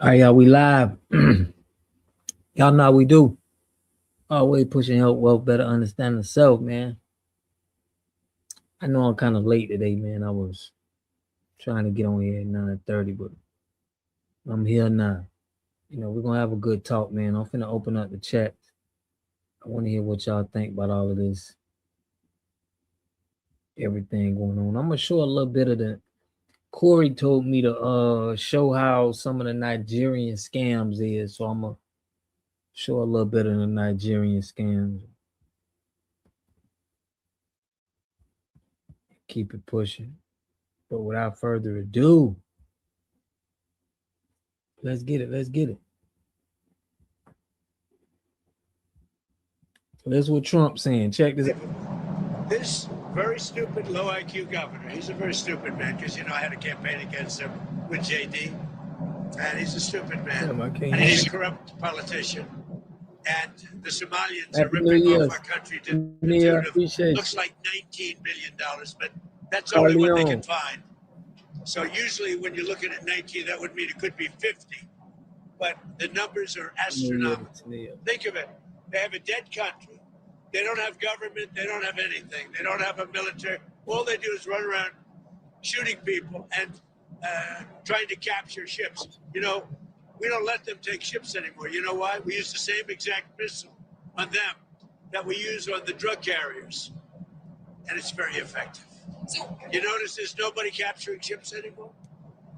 All right, y'all, we live. Y'all know how we do. Always pushing help, wealth, better understanding self, man. I know I'm kind of late today, man. I was trying to get on here at 9:30, but I'm here now. We're gonna have a good talk, man. I'm finna open up the chat. I want to hear what y'all think about all of this, everything going on. I'm gonna show a little bit of the. Corey told me to show how some of the Nigerian scams is, so I'm gonna show a little bit of the Nigerian scams. Keep it pushing. But without further ado, let's get it. Let's get it. So that's what Trump's saying. Check this out. This very stupid, low IQ governor, he's a very stupid man because, I had a campaign against him with JD, and he's a stupid man. And he's a corrupt politician. And the Somalians are ripping off our country to the tune of, looks like $19 billion, but that's only what they can find. So usually when you're looking at 19, that would mean it could be 50. But the numbers are astronomical. Think of it. They have a dead country. They don't have government. They don't have anything. They don't have a military. All they do is run around shooting people and trying to capture ships. We don't let them take ships anymore. You know why? We use the same exact missile on them that we use on the drug carriers. And it's very effective. You notice there's nobody capturing ships anymore?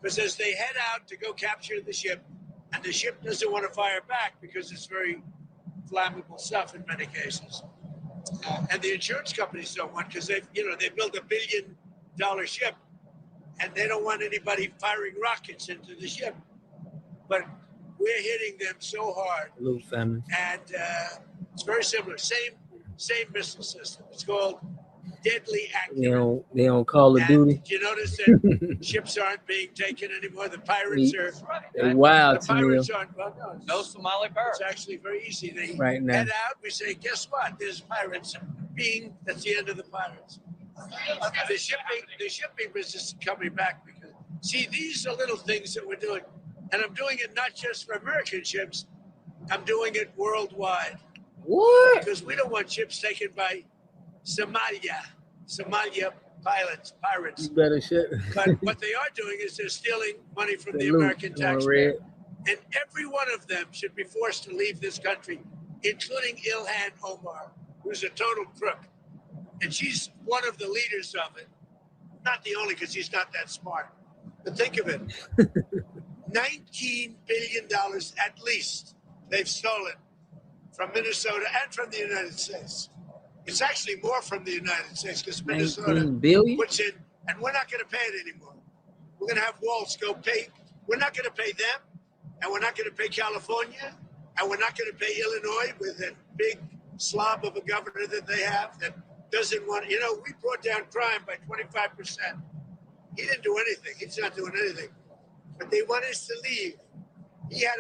Because as they head out to go capture the ship, and the ship doesn't want to fire back because it's very flammable stuff in many cases. And the insurance companies don't want, because they build $1 billion ship, and they don't want anybody firing rockets into the ship. But we're hitting them so hard. And it's very similar. Same missile system. It's called deadly accurate. They don't Call of Duty. You notice that ships aren't being taken anymore. The pirates are. They're wild. The pirates aren't. Well, no Somali pirates. It's actually very easy. They right now head out. We say, guess what? There's pirates. Bing. That's the end of the pirates. The shipping business is coming back because see, these are little things that we're doing, and I'm doing it not just for American ships. I'm doing it worldwide. What? Because we don't want ships taken by Somalia pirates. You better shit. But what they are doing is they're stealing money from the American taxpayer. And every one of them should be forced to leave this country, including Ilhan Omar, who's a total crook. And she's one of the leaders of it. Not the only, because she's not that smart. But think of it. $19 billion at least they've stolen from Minnesota and from the United States. It's actually more from the United States because Minnesota puts in, and we're not going to pay it anymore. We're going to have Waltz go pay. We're not going to pay them, and we're not going to pay California, and we're not going to pay Illinois with that big slob of a governor that they have that doesn't want. We brought down crime by 25%. He didn't do anything. He's not doing anything. But they want us to leave. He had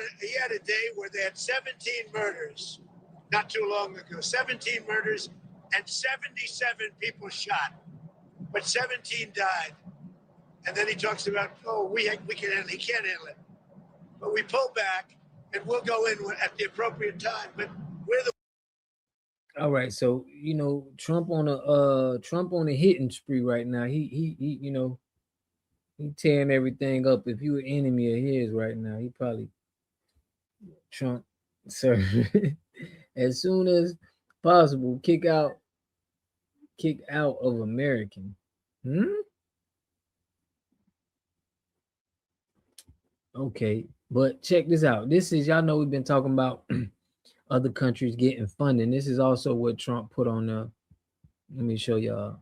a day where they had 17 murders not too long ago. 17 murders and 77 people shot, but 17 died. And then he talks about, we can handle it. He can't handle it. But we pull back and we'll go in at the appropriate time. But we're the. All right, so Trump on a hitting spree right now. He tearing everything up. If you an enemy of his right now, he probably Trump, sir. As soon as possible, kick out of American. Okay, but check this out. This is, y'all know, we've been talking about other countries getting funding. This is also what Trump put on there. Let me show y'all.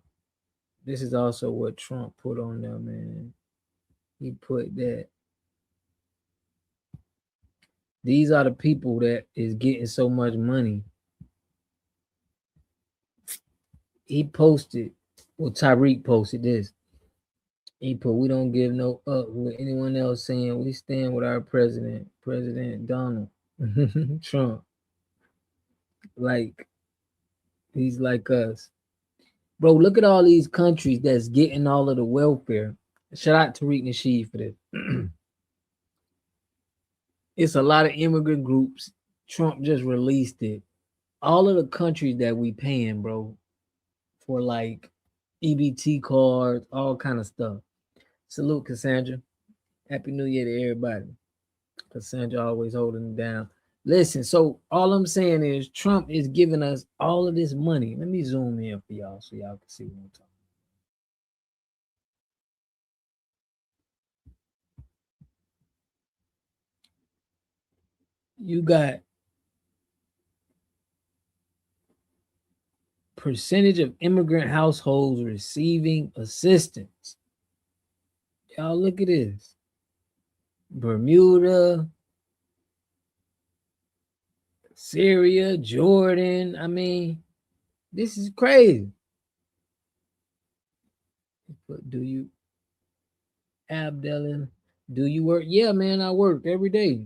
This is also what Trump put on there, man. He put that. These are the people that is getting so much money. He posted, Tyreek posted this. He put, we don't give no up with anyone else saying we stand with our president, President Donald Trump. Like, he's like us. Bro, look at all these countries that's getting all of the welfare. Shout out to Tariq Nasheed for this. It's a lot of immigrant groups. Trump just released it. All of the countries that we paying, bro, for like EBT cards, all kind of stuff. Salute, Cassandra. Happy New Year to everybody. Cassandra always holding it down. Listen, so all I'm saying is Trump is giving us all of this money. Let me zoom in for y'all so y'all can see what I'm talking about. You got percentage of immigrant households receiving assistance. Y'all look at this. Bermuda, Syria, Jordan. I mean, this is crazy. But do you, Abdellin, do you work? Yeah, man, I work every day.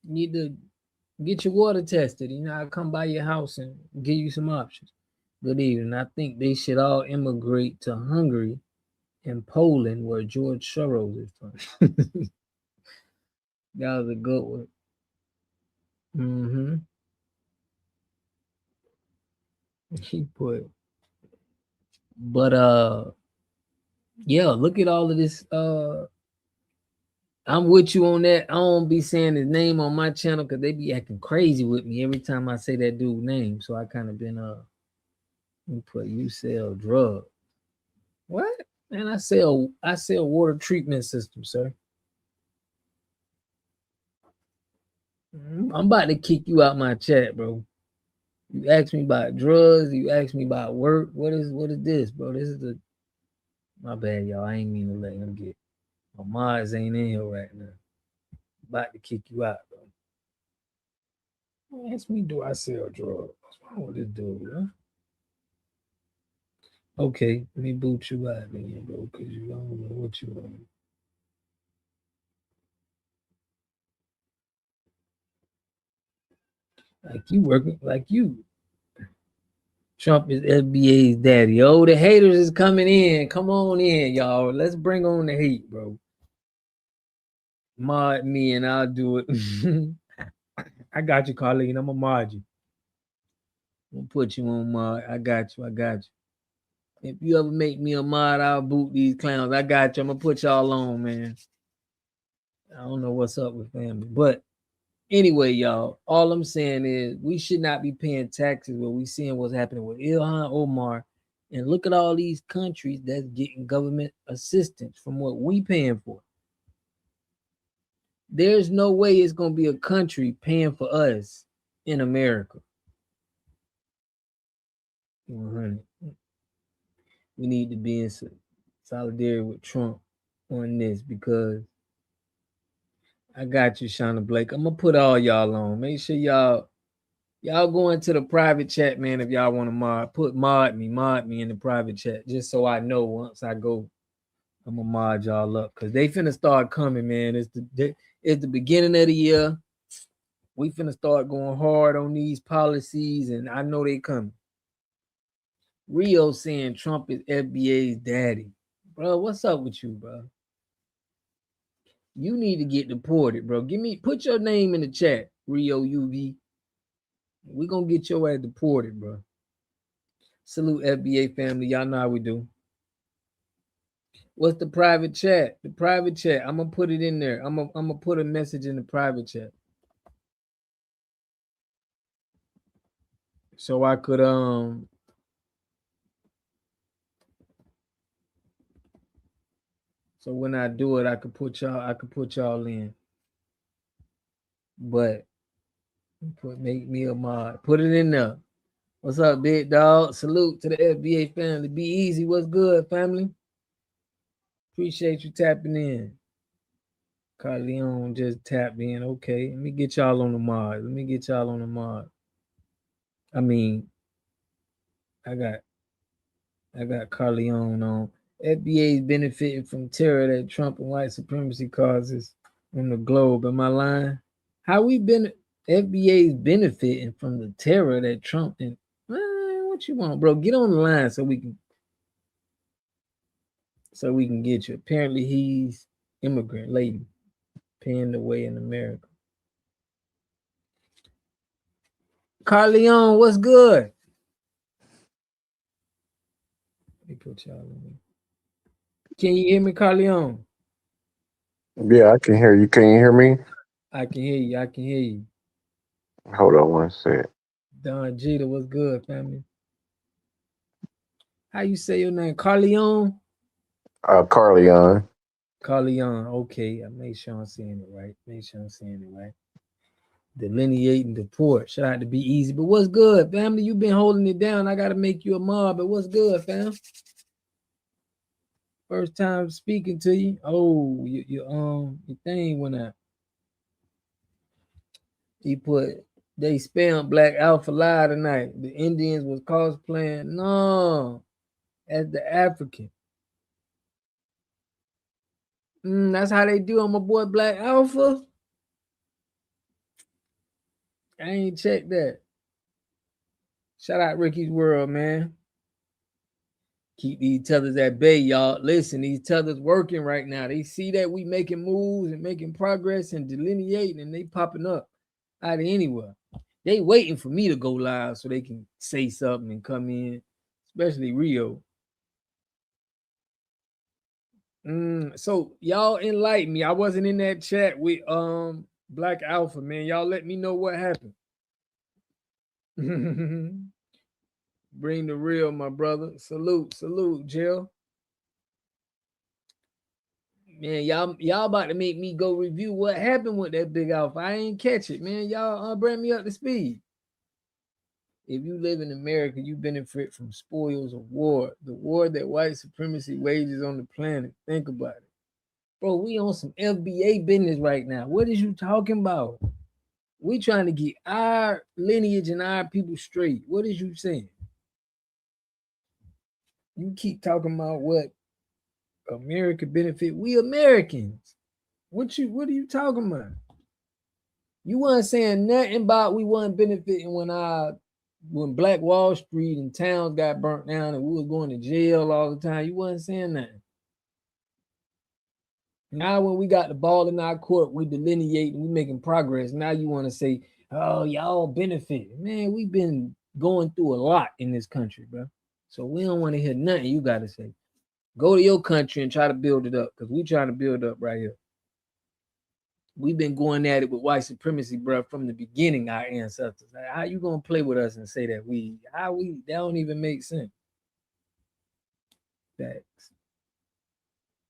You need to get your water tested. You know, I come by your house and give you some options. Good evening. I think they should all immigrate to Hungary and Poland, where George Soros is from. That was a good one. Mm-hmm. He put, but yeah, look at all of this. I'm with you on that. I don't be saying his name on my channel because they be acting crazy with me every time I say that dude's name. So I kind of been put you sell drugs. What? Man, I sell water treatment systems, sir. I'm about to kick you out my chat, bro. You asked me about drugs, you asked me about work. What is this, bro? This is the my bad, y'all. I ain't mean to let him get my mods ain't in here right now. About to kick you out, bro. Ask me, do I sell drugs? What's wrong with this dude, huh? Okay, let me boot you out again, bro, because you don't know what you want. Like you working, like you. Trump is FBA's daddy. Oh, the haters is coming in. Come on in, y'all. Let's bring on the hate, bro. Mod me and I'll do it. I got you, Carlene. I'm gonna mod you. I'm gonna put you on mod. I got you. I got you. If you ever make me a mod, I'll boot these clowns. I got you. I'm gonna put y'all on, man. I don't know what's up with family, but anyway, y'all. All I'm saying is we should not be paying taxes when we seeing what's happening with Ilhan, Omar, and look at all these countries that's getting government assistance from what we paying for. There's no way it's gonna be a country paying for us in America. 100. We need to be in solidarity with Trump on this because I got you, Shauna Blake. I'm gonna put all y'all on. Make sure y'all go into the private chat, man. If y'all want to mod me in the private chat, just so I know once I go, I'm gonna mod y'all up because they finna start coming, man. It's the beginning of the year. We finna start going hard on these policies, and I know they coming. Rio saying Trump is FBA's daddy. Bro, what's up with you, bro? You need to get deported, bro. Put your name in the chat, Rio UV. We gonna get your ass deported, bro. Salute FBA family. Y'all know how we do. What's the private chat? The private chat. I'm gonna put it in there. I'm gonna put a message in the private chat. So I could so when I do it, I could put y'all in. But make me a mod. Put it in there. What's up, big dog? Salute to the FBA family. Be easy. What's good, family? Appreciate you tapping in. Carleon just tapped in. Okay, let me get y'all on the mod. I mean, I got Carleon on. FBA is benefiting from terror that Trump and white supremacy causes on the globe. Am I lying? How we been? FBA is benefiting from the terror that Trump and what you want, bro? Get on the line so we can get you. Apparently he's immigrant lady. paying the way in America. Carleon, what's good? Let me put y'all in. Can you hear me, Carleon? Yeah, I can hear you. Can you hear me? I can hear you. I can hear you. Hold on one sec. Don Jeter, what's good, family? How you say your name? Carleon? Carleon. Carleon. Okay, I made sure I'm saying it right. Delineating Deport. Shout out to Be Easy. But what's good, family? You been holding it down. I gotta make you a mob. But what's good, fam? First time speaking to you. Oh, your thing went out. He put they spammed Black Alpha Lie tonight. The Indians was cosplaying. No, as the African. That's how they do on my boy Black Alpha. I ain't checked that. Shout out Ricky's World, man. Keep these tethers at bay, y'all. Listen, these tethers working right now. They see that we making moves and making progress and delineating, and they popping up out of anywhere. They waiting for me to go live so they can say something and come in, especially Rio. So y'all enlighten me. I wasn't in that chat with Black Alpha, man. Y'all let me know what happened. Bring the real, my brother. Salute, Jill. Man, y'all about to make me go review what happened with that big Alpha. I ain't catch it, man. Y'all bring me up to speed. If you live in America, you benefit from spoils of war, the war that white supremacy wages on the planet. Think about it. Bro, we on some FBA business right now. What is you talking about? We trying to get our lineage and our people straight. What is you saying? You keep talking about what America benefit. We Americans. What are you talking about? You weren't saying nothing about we weren't benefiting when Black Wall Street and towns got burnt down and we was going to jail all the time. You wasn't saying nothing. Now when we got the ball in our court, we delineating, we making progress. Now you want to say, oh, y'all benefit. Man, we've been going through a lot in this country, bro. So we don't want to hear nothing you got to say. Go to your country and try to build it up because we trying to build up right here. We've been going at it with white supremacy, bro, from the beginning, our ancestors. How you going to play with us and say that that don't even make sense. Facts.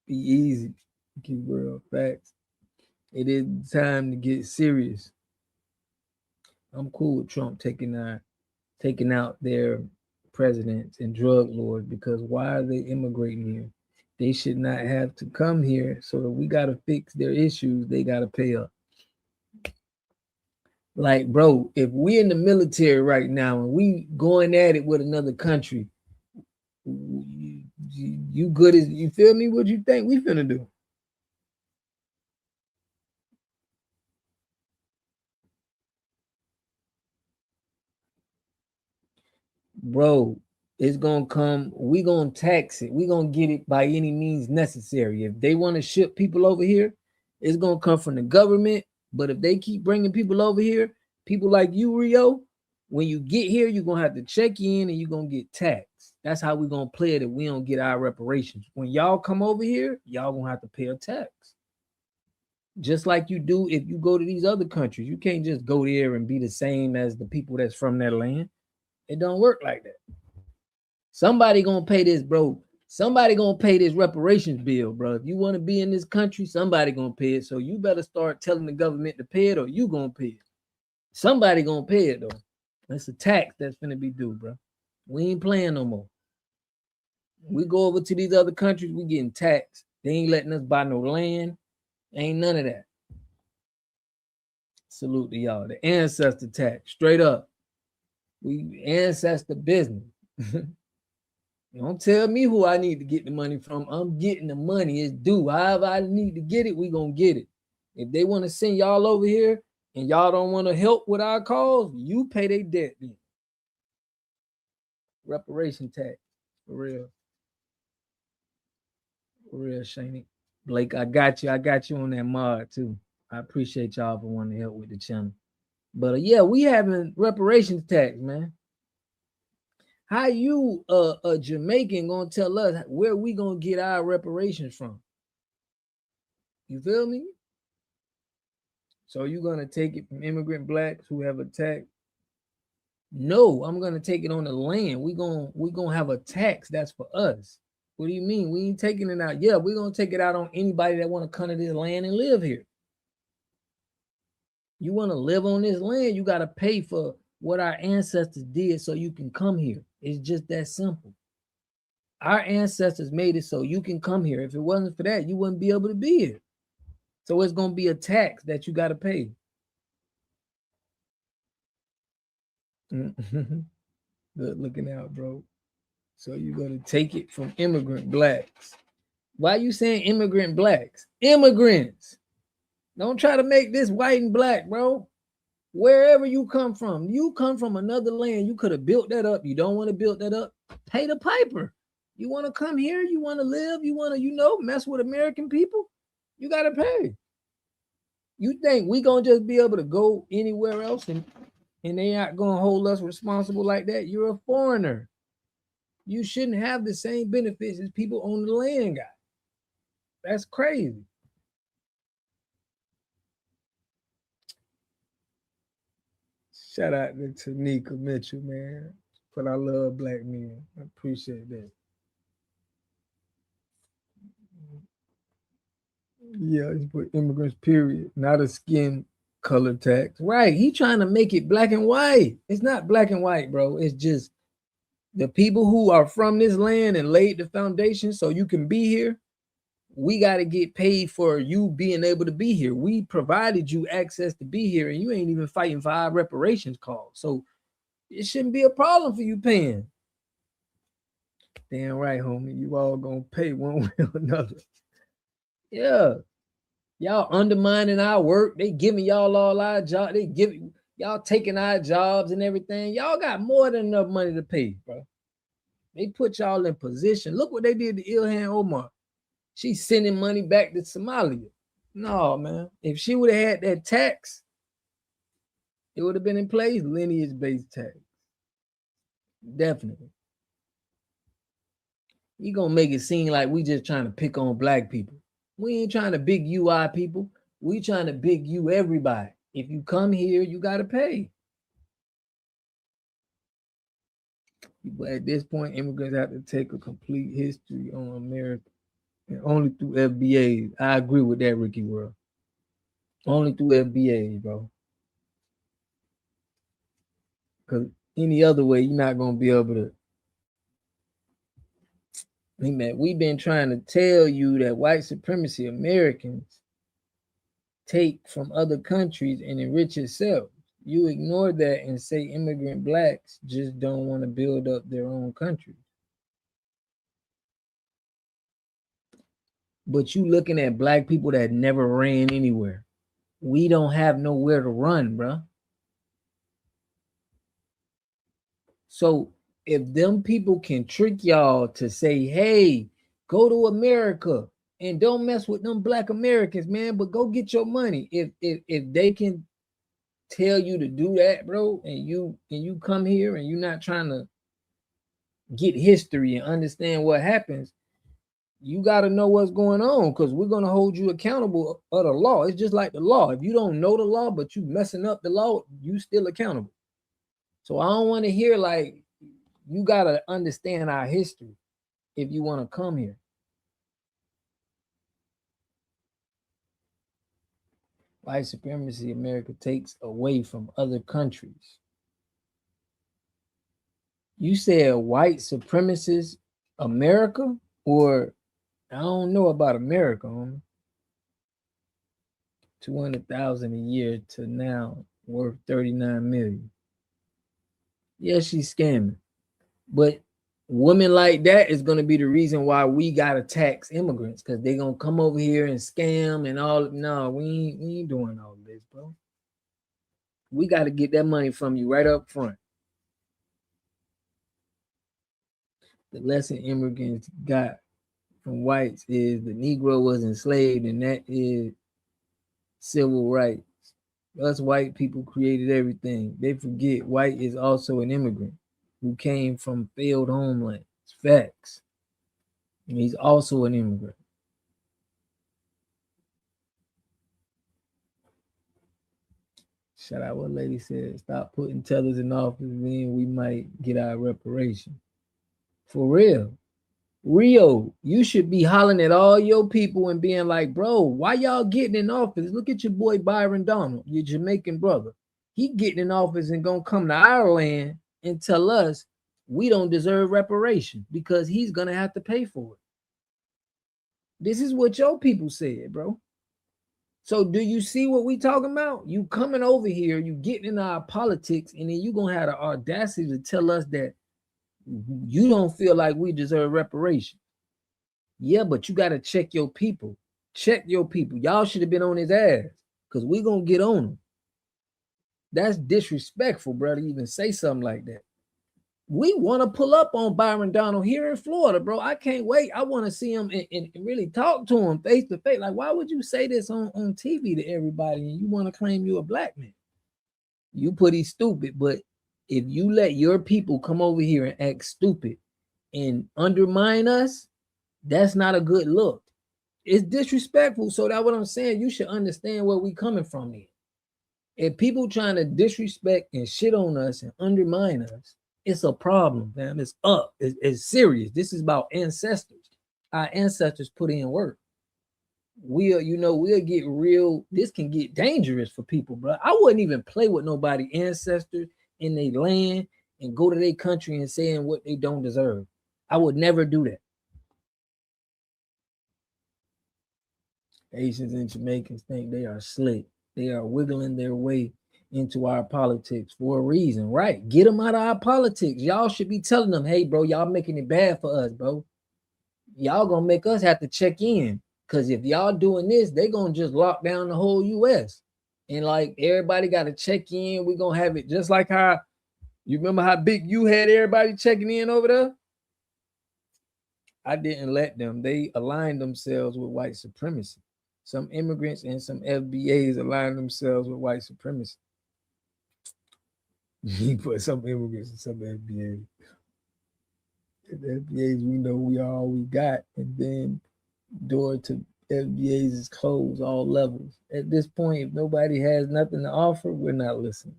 Be easy. Keep real. Facts. It is time to get serious. I'm cool with Trump taking out their presidents and drug lords because why are they immigrating here? They should not have to come here. So that we got to fix their issues. They got to pay up. Like, bro, if we in the military right now and we going at it with another country, you good as you feel me? What you think we finna do? Bro, it's gonna come. We gonna tax it. We gonna get it by any means necessary. If they want to ship people over here, it's gonna come from the government. But if they keep bringing people over here, people like you, Rio, when you get here, you're gonna have to check in and you're gonna get taxed. That's how we're gonna play it if we don't get our reparations. When y'all come over here, y'all gonna have to pay a tax. Just like you do if you go to these other countries. You can't just go there and be the same as the people that's from that land. It don't work like that. Somebody gonna pay this, bro. Somebody gonna pay this reparations bill, bro. If you want to be in this country, somebody gonna pay it. So you better start telling the government to pay it, or you gonna pay it. Somebody gonna pay it though. That's a tax that's gonna be due, bro. We ain't playing no more. We go over to these other countries, we getting taxed. They ain't letting us buy no land. Ain't none of that. Salute to y'all. The ancestor tax, straight up. We ancestor business. Don't tell me who I need to get the money from. I'm getting the money. It's due. However I need to get it, we gonna get it. If they want to send y'all over here and y'all don't want to help with our cause, you pay their debt then. Reparation tax. For real. For real, Shani. Blake, I got you. I got you on that mod too. I appreciate y'all for wanting to help with the channel. But yeah, we having reparations tax, man. How you a Jamaican gonna tell us where we gonna get our reparations from? You feel me? So you gonna take it from immigrant blacks who have attacked? No, I'm gonna take it on the land. We gonna have a tax that's for us. What do you mean? We ain't taking it out. Yeah, we're gonna take it out on anybody that want to come to this land and live here. You want to live on this land, you got to pay for what our ancestors did so you can come here. It's just that simple. Our ancestors made it so you can come here. If it wasn't for that, you wouldn't be able to be here. So it's going to be a tax that you got to pay. Good looking out, bro. So you're going to take it from immigrant blacks. Why are you saying immigrant blacks? Immigrants. Don't try to make this white and black, bro. Wherever you come from another land. You could have built that up. You don't want to build that up. Pay the piper. You want to come here? You want to live? You want to, mess with American people? You got to pay. You think we going to just be able to go anywhere else and they not going to hold us responsible like that? You're a foreigner. You shouldn't have the same benefits as people on the land got. That's crazy. Shout out to Tanika Mitchell, man. But I love black men. I appreciate that. Yeah, he's put immigrants, period. Not a skin color tax. Right. He trying to make it black and white. It's not black and white, bro. It's just the people who are from this land and laid the foundation so you can be here. We got to get paid for you being able to be here. We provided you access to be here, and you ain't even fighting for our reparations call. So it shouldn't be a problem for you paying. Damn right, homie. You all gonna pay one way or another. Yeah. Y'all undermining our work. They giving y'all all our jobs. They giving y'all taking our jobs and everything. Y'all got more than enough money to pay, bro. They put y'all in position. Look what they did to Ilhan Omar. She's sending money back to Somalia. No, man. If she would have had that tax, it would have been in place, lineage-based tax. Definitely. You gonna make it seem like we just trying to pick on black people. We ain't trying to big you our people. We trying to big you everybody. If you come here, you gotta pay. But at this point, immigrants have to take a complete history on America. And only through FBA. I agree with that, Ricky World. Only through FBA, bro. Because any other way, you're not going to be able to. Hey, man, we've been trying to tell you that white supremacy Americans take from other countries and enrich itself. You ignore that and say immigrant blacks just don't want to build up their own country. But you looking at black people that never ran anywhere. We don't have nowhere to run, bro. So if them people can trick y'all to say, hey, go to America and don't mess with them black Americans, man, but go get your money. If they can tell you to do that, bro, and you come here and you're not trying to get history and understand what happens, you got to know what's going on, because we're going to hold you accountable of the law. It's just like the law. If you don't know the law, but you messing up the law, you still accountable. So I don't want to hear like, you got to understand our history if you want to come here. White supremacy America takes away from other countries. You said white supremacist America, or I don't know about America, homie. 200,000 a year to now worth 39 million. Yeah, she's scamming. But women like that is going to be the reason why we got to tax immigrants, because they're going to come over here and scam and all. No, we ain't doing all this, bro. We got to get that money from you right up front. The lesson immigrants got from whites is the Negro was enslaved, and that is civil rights. Us white people created everything. They forget white is also an immigrant who came from failed homelands. Facts. And he's also an immigrant. Shout out what lady said. Stop putting tellers in office, then we might get our reparation. For real. Rio, you should be hollering at all your people and being like, bro, why y'all getting in office? Look at your boy Byron Donald, your Jamaican brother. He getting in office and gonna come to our land and tell us we don't deserve reparation because he's gonna have to pay for it. This is what your people said, bro. So do you see what we talking about? You coming over here, you getting in our politics, and then you gonna have the audacity to tell us that you don't feel like we deserve reparation. Yeah, but you got to check your people. Check your people. Y'all should have been on his ass because we going to get on him. That's disrespectful, bro, to even say something like that. We want to pull up on Byron Donald here in Florida, bro. I can't wait. I want to see him and really talk to him face to face. Like, why would you say this on TV to everybody and you want to claim you a black man? You pretty stupid, but if you let your people come over here and act stupid and undermine us, that's not a good look. It's disrespectful. So that's what I'm saying. You should understand where we coming from here. If people trying to disrespect and shit on us and undermine us, it's a problem, man. It's up. It's serious. This is about ancestors. Our ancestors put in work. We'll get real. This can get dangerous for people, bro. I wouldn't even play with nobody ancestors in their land and go to their country and saying what they don't deserve. I would never do that. Asians and Jamaicans think they are slick. They are wiggling their way into our politics for a reason, right? Get them out of our politics. Y'all should be telling them, hey, bro, y'all making it bad for us, bro. Y'all gonna make us have to check in. Because if y'all doing this, they gonna just lock down the whole US. And like everybody got to check in. We're gonna have it just like how you remember how big you had everybody checking in over there? I didn't let them. They aligned themselves with white supremacy. Some immigrants and some FBAs aligned themselves with white supremacy. He put some immigrants and some FBAs. The FBAs, we know we are all we got. And then door to FBAs is closed, all levels. At this point, if nobody has nothing to offer, we're not listening.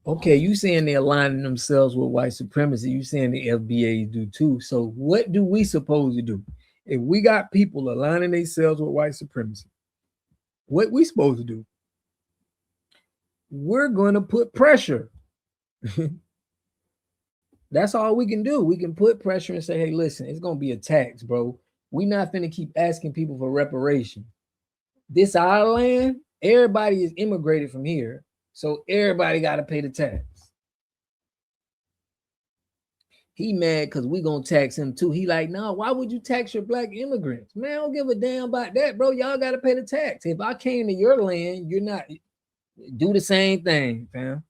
Okay, you saying they're aligning themselves with white supremacy. You saying the FBAs do too. So what do we supposed to do? If we got people aligning themselves with white supremacy, what we supposed to do? We're going to put pressure. That's all we can do. We can put pressure and say, hey, listen, it's going to be a tax, bro. We're not going to keep asking people for reparation. This our land. Everybody is immigrated from here. So everybody got to pay the tax. He mad because we going to tax him too. He like, no, why would you tax your black immigrants? Man, I don't give a damn about that, bro. Y'all got to pay the tax. If I came to your land, you're not. Do the same thing, fam.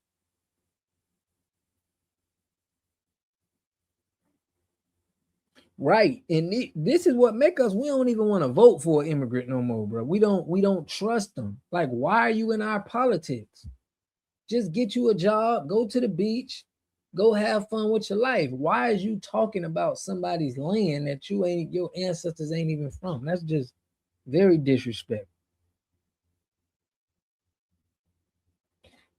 Right. And this is what make us, we don't even want to vote for an immigrant no more, bro. We don't trust them. Like, why are you in our politics? Just get you a job, go to the beach, go have fun with your life. Why is you talking about somebody's land that your ancestors ain't even from? That's just very disrespectful.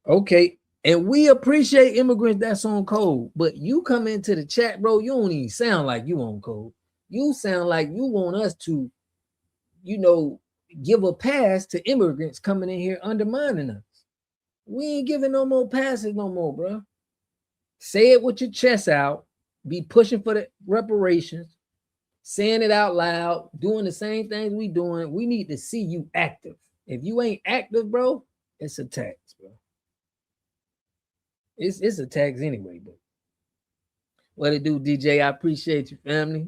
Okay. And we appreciate immigrants that's on code, but you come into the chat, bro, you don't even sound like you on code. You sound like you want us to, give a pass to immigrants coming in here undermining us. We ain't giving no more passes no more, bro. Say it with your chest out. Be pushing for the reparations, saying it out loud, doing the same things we doing. We need to see you active. If you ain't active, bro, it's a tax, bro. It's a tax anyway, but what it do, DJ? I appreciate you, family.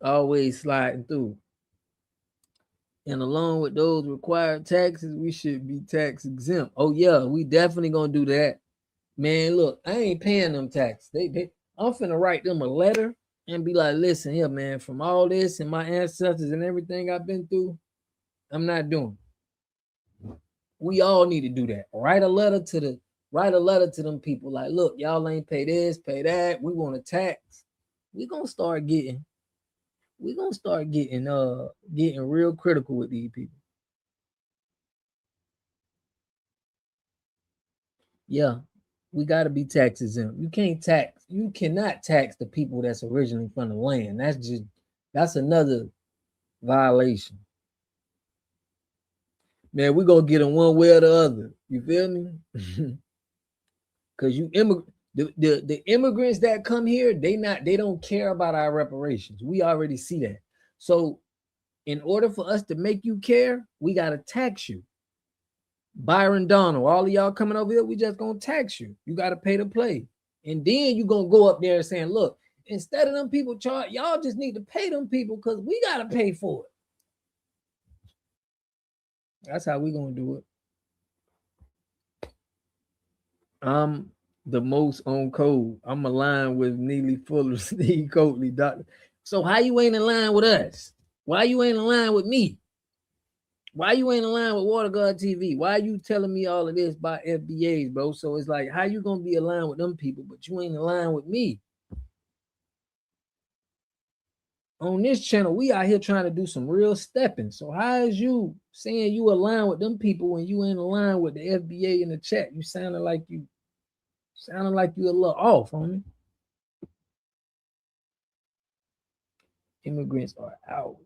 Always sliding through. And along with those required taxes, we should be tax exempt. Oh yeah, we definitely gonna do that. Man, look, I ain't paying them taxes. I'm finna write them a letter and be like, listen here, man, from all this and my ancestors and everything I've been through, I'm not doing it. We all need to do that. Write a letter to them people. Like, look, y'all ain't pay this, pay that. We want a tax. We're gonna start getting getting real critical with these people. Yeah, we gotta be tax exempt. You cannot tax the people that's originally from the land. That's another violation. Man, we gonna get them one way or the other. You feel me? Cause the immigrants that come here, they don't care about our reparations. We already see that. So in order for us to make you care, we gotta tax you. Byron Donald, all of y'all coming over here, we just gonna tax you. You gotta pay to play. And then you gonna go up there saying, look, instead of them people charge, y'all just need to pay them people because we gotta pay for it. That's how we gonna do it. I'm the most on code. I'm aligned with Neely Fuller, Steve Coatley, Doctor. So how you ain't in line with us? Why you ain't in line with me? Why you ain't in line with Water God TV? Why are you telling me all of this about FBAs, bro? So it's like, how you gonna be aligned with them people, but you ain't in line with me? On this channel, we out here trying to do some real stepping. So how is you saying you align with them people when you ain't aligned with the FBA in the chat? You sounding like you a little off on me. Immigrants are out.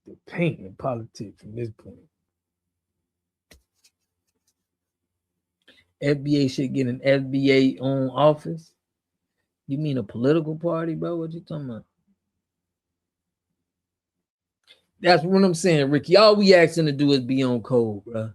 The paint in politics from this point. FBA should get an FBA own office. You mean a political party, bro? What you talking about? That's what I'm saying, Ricky. All we asking to do is be on code, bro.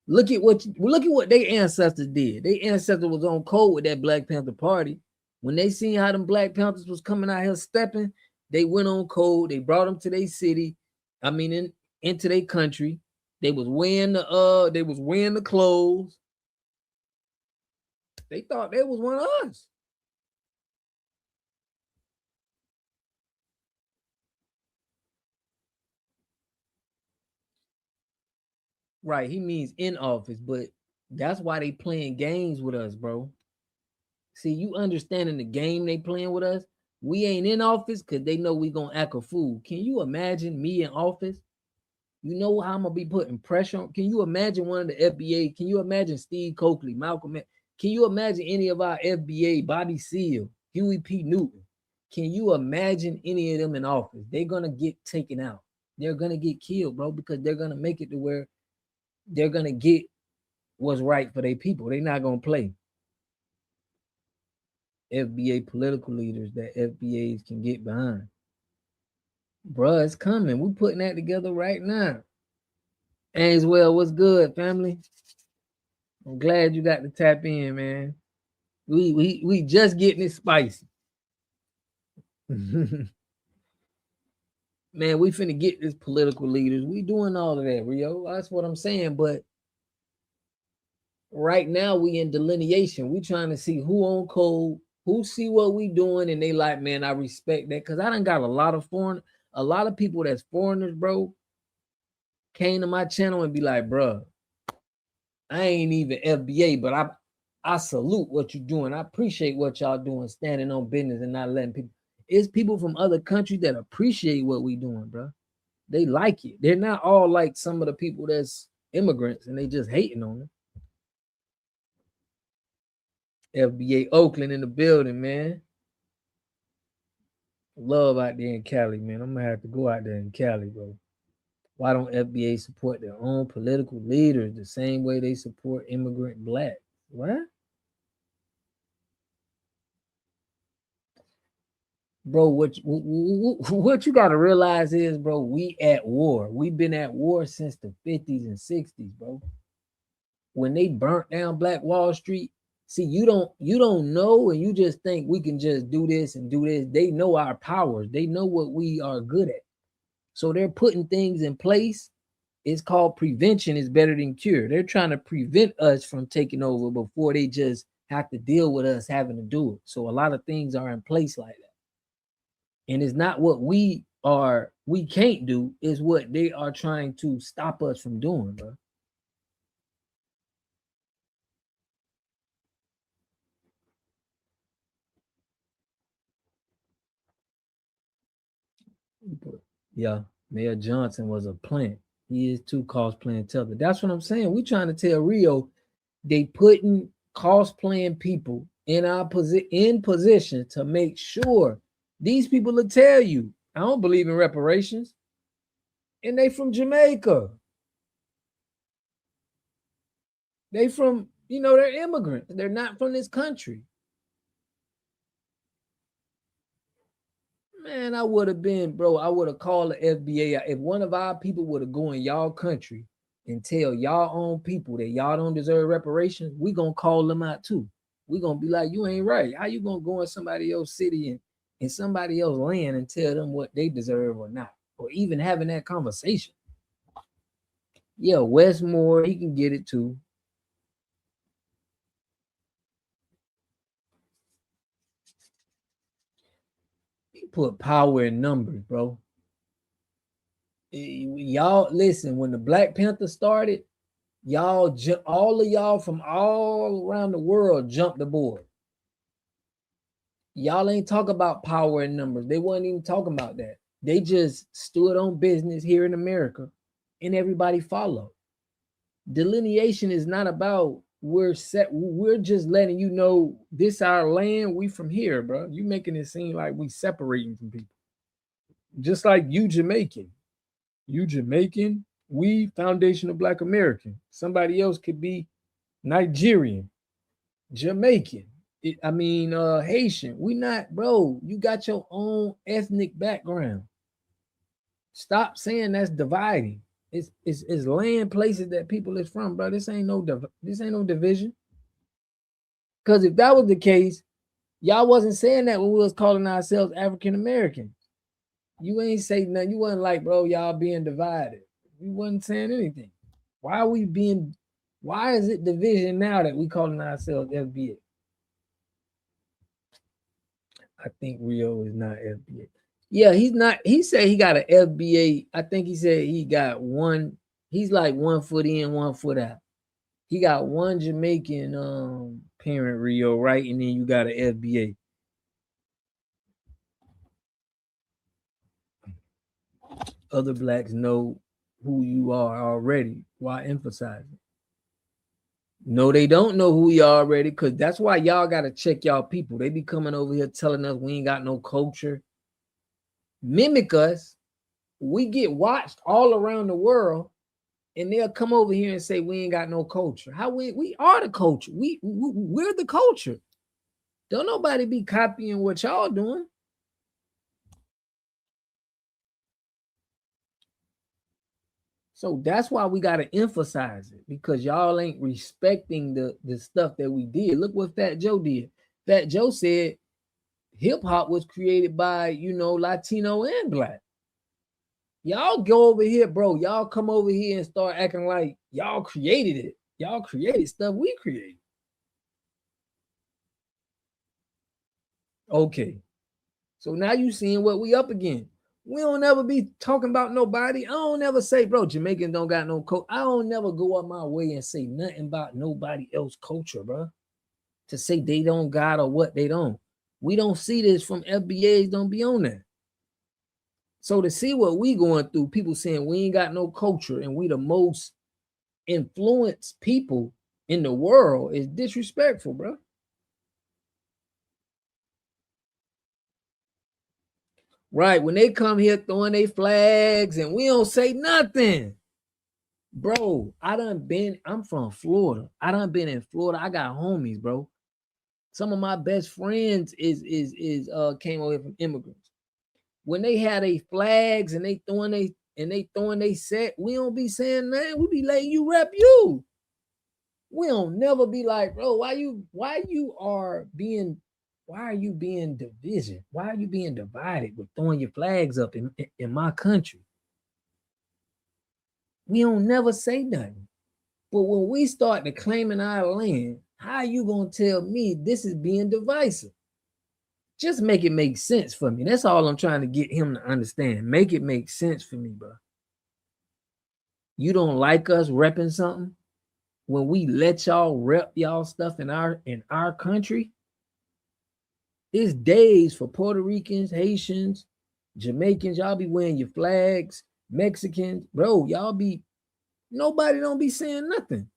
Look at what their ancestors did. Their ancestors was on code with that Black Panther Party. When they seen how them Black Panthers was coming out here stepping, they went on code. They brought them to their city. I mean, into their country. They was wearing the clothes. They thought they was one of us. Right, he means in office, but that's why they playing games with us, bro. See, you understanding the game they playing with us? We ain't in office because they know we gonna act a fool. Can you imagine me in office? You know how I'm gonna be putting pressure on? Can you imagine one of the FBA? Can you imagine Steve Coakley, Malcolm X? Can you imagine any of our FBA, Bobby Seale, Huey P. Newton? Can you imagine any of them in office? They're gonna get taken out. They're gonna get killed, bro, because they're gonna make it to where they're gonna get what's right for their people. They're not gonna play. FBA political leaders that FBAs can get behind. Bruh, it's coming. We're putting that together right now. Ainswell, what's good, family? I'm glad you got to tap in, man. We just getting it spicy. Man, we finna get this political leaders. We doing all of that, Rio. That's what I'm saying. But right now we in delineation. We trying to see who on code, who see what we doing, and they like, man, I respect that. Cause I done got a lot of people that's foreigners, bro, came to my channel and be like, bro, I ain't even FBA, but I salute what you're doing. I appreciate what y'all doing, standing on business and not letting people. It's people from other countries that appreciate what we doing, bro. They like it. They're not all like some of the people that's immigrants and they just hating on them. FBA Oakland in the building, man. Love out there in Cali, man. I'm gonna have to go out there in Cali, bro. Why don't FBA support their own political leaders the same way they support immigrant blacks? What? Bro, what you gotta realize is, bro, we at war. We've been at war since the 50s and 60s, bro. When they burnt down Black Wall Street, see, you don't know, and you just think we can just do this and do this. They know our powers. They know what we are good at. So they're putting things in place. It's called prevention is better than cure. They're trying to prevent us from taking over before they just have to deal with us having to do it. So a lot of things are in place like that. And it's not what we can't do, is what they are trying to stop us from doing, bro. Yeah, Mayor Johnson was a plant. He is too cosplaying tether. That's what I'm saying. We trying to tell Rio they putting cosplaying people in our position to make sure these people will tell you, I don't believe in reparations. And they from Jamaica. They from, they're immigrants. They're not from this country. Man, I would have been, bro, I would have called the FBA. If one of our people would have gone in y'all country and tell y'all own people that y'all don't deserve reparations, we gonna call them out too. We gonna be like, you ain't right. How you gonna go in somebody else's city and in somebody else's land and tell them what they deserve or not? Or even having that conversation. Yeah, Westmore, he can get it too. He put power in numbers, bro. Y'all listen, when the Black Panther started, y'all, all of y'all from all around the world jumped aboard. Y'all ain't talk about power in numbers. They wasn't even talking about that. They just stood on business here in America and everybody followed. Delineation is not about we're just letting you know this our land, we from here, bro. You making it seem like we separating from people. Just like you Jamaican, we Foundation of Black American. Somebody else could be Nigerian, Jamaican, Haitian. We not, bro. You got your own ethnic background. Stop saying that's dividing. It's land places that people is from, bro. This ain't no division. Because if that was the case, y'all wasn't saying that when we was calling ourselves African American. You ain't say nothing. You wasn't like, bro, y'all being divided. You wasn't saying anything. Why is it division now that we calling ourselves FBA? I think Rio is not FBA. Yeah, he's not. He said he got an FBA. I think he said he got one. He's like 1 foot in, 1 foot out. He got one Jamaican parent, Rio, right? And then you got an FBA. Other blacks know who you are already. Why emphasize it? No, they don't know who you are already, because that's why y'all got to check y'all people. They be coming over here telling us we ain't got no culture. Mimic us. We get watched all around the world, and they'll come over here and say we ain't got no culture. How we are the culture. We're the culture. Don't nobody be copying what y'all doing. So that's why we got to emphasize it, because y'all ain't respecting the stuff that we did. Look what Fat Joe did. Fat Joe said hip hop was created by, Latino and Black. Y'all go over here, bro. Y'all come over here and start acting like y'all created it. Y'all created stuff we created. Okay. So now you seeing what we up against. We don't ever be talking about nobody. I don't never say, bro, Jamaicans don't got no culture. I don't never go up my way and say nothing about nobody else culture, bro. To say they don't got or what they don't. We don't see this from FBAs, don't be on that. So to see what we going through, people saying we ain't got no culture and we the most influenced people in the world is disrespectful, bro. Right, when they come here throwing their flags and we don't say nothing. Bro, I'm from Florida. I done been in Florida. I got homies, bro. Some of my best friends came over here from immigrants. When they had their flags and they throwing they set, we don't be saying nothing. We be letting you rep you. We don't never be like, bro, why are you being division? Why are you being divided with throwing your flags up in my country? We don't never say nothing. But when we start to claiming our land, How you gonna tell me this is being divisive? Just make it make sense for me. That's all I'm trying to get him to understand. Make it make sense for me, bro. You don't like us repping something when we let y'all rep y'all stuff in our country? It's days for Puerto Ricans, Haitians, Jamaicans. Y'all be wearing your flags. Mexicans, bro, nobody don't be saying nothing.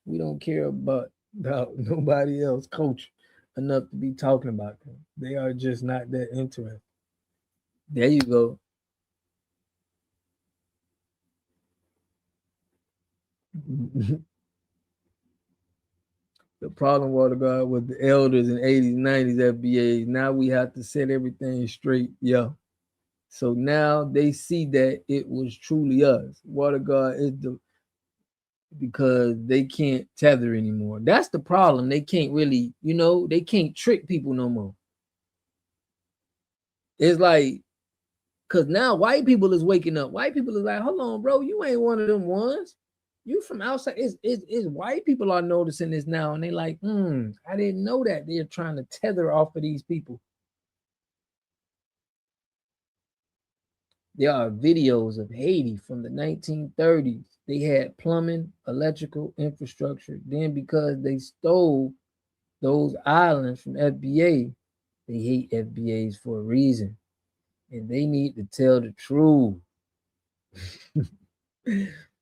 We don't care about nobody else culture enough to be talking about them. They are just not that interested. There you go. The problem, Water God, with the elders in 80s, 90s FBAs. Now we have to set everything straight. Yeah. So now they see that it was truly us. Water God is because they can't tether anymore. That's the problem. They can't really, they can't trick people no more. It's like, because now white people is waking up. White people is like, hold on, bro, you ain't one of them ones. You from outside. It's white people are noticing this now, and they like, I didn't know that. They're trying to tether off of these people. There are videos of Haiti from the 1930s. They had plumbing, electrical infrastructure. Then because they stole those islands from FBA, they hate FBAs for a reason. And they need to tell the truth.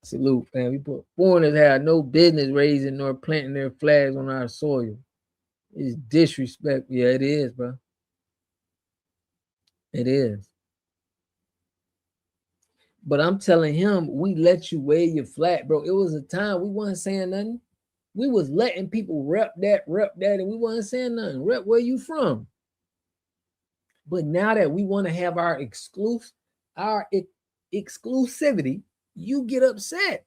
Salute, man. We put foreigners have no business raising nor planting their flags on our soil. It's disrespect. Yeah, it is, bro. It is. But I'm telling him, we let you wear your flag, bro. It was a time we wasn't saying nothing. We was letting people rep that, and we wasn't saying nothing. Rep where you from. But now that we want to have our exclusivity, you get upset.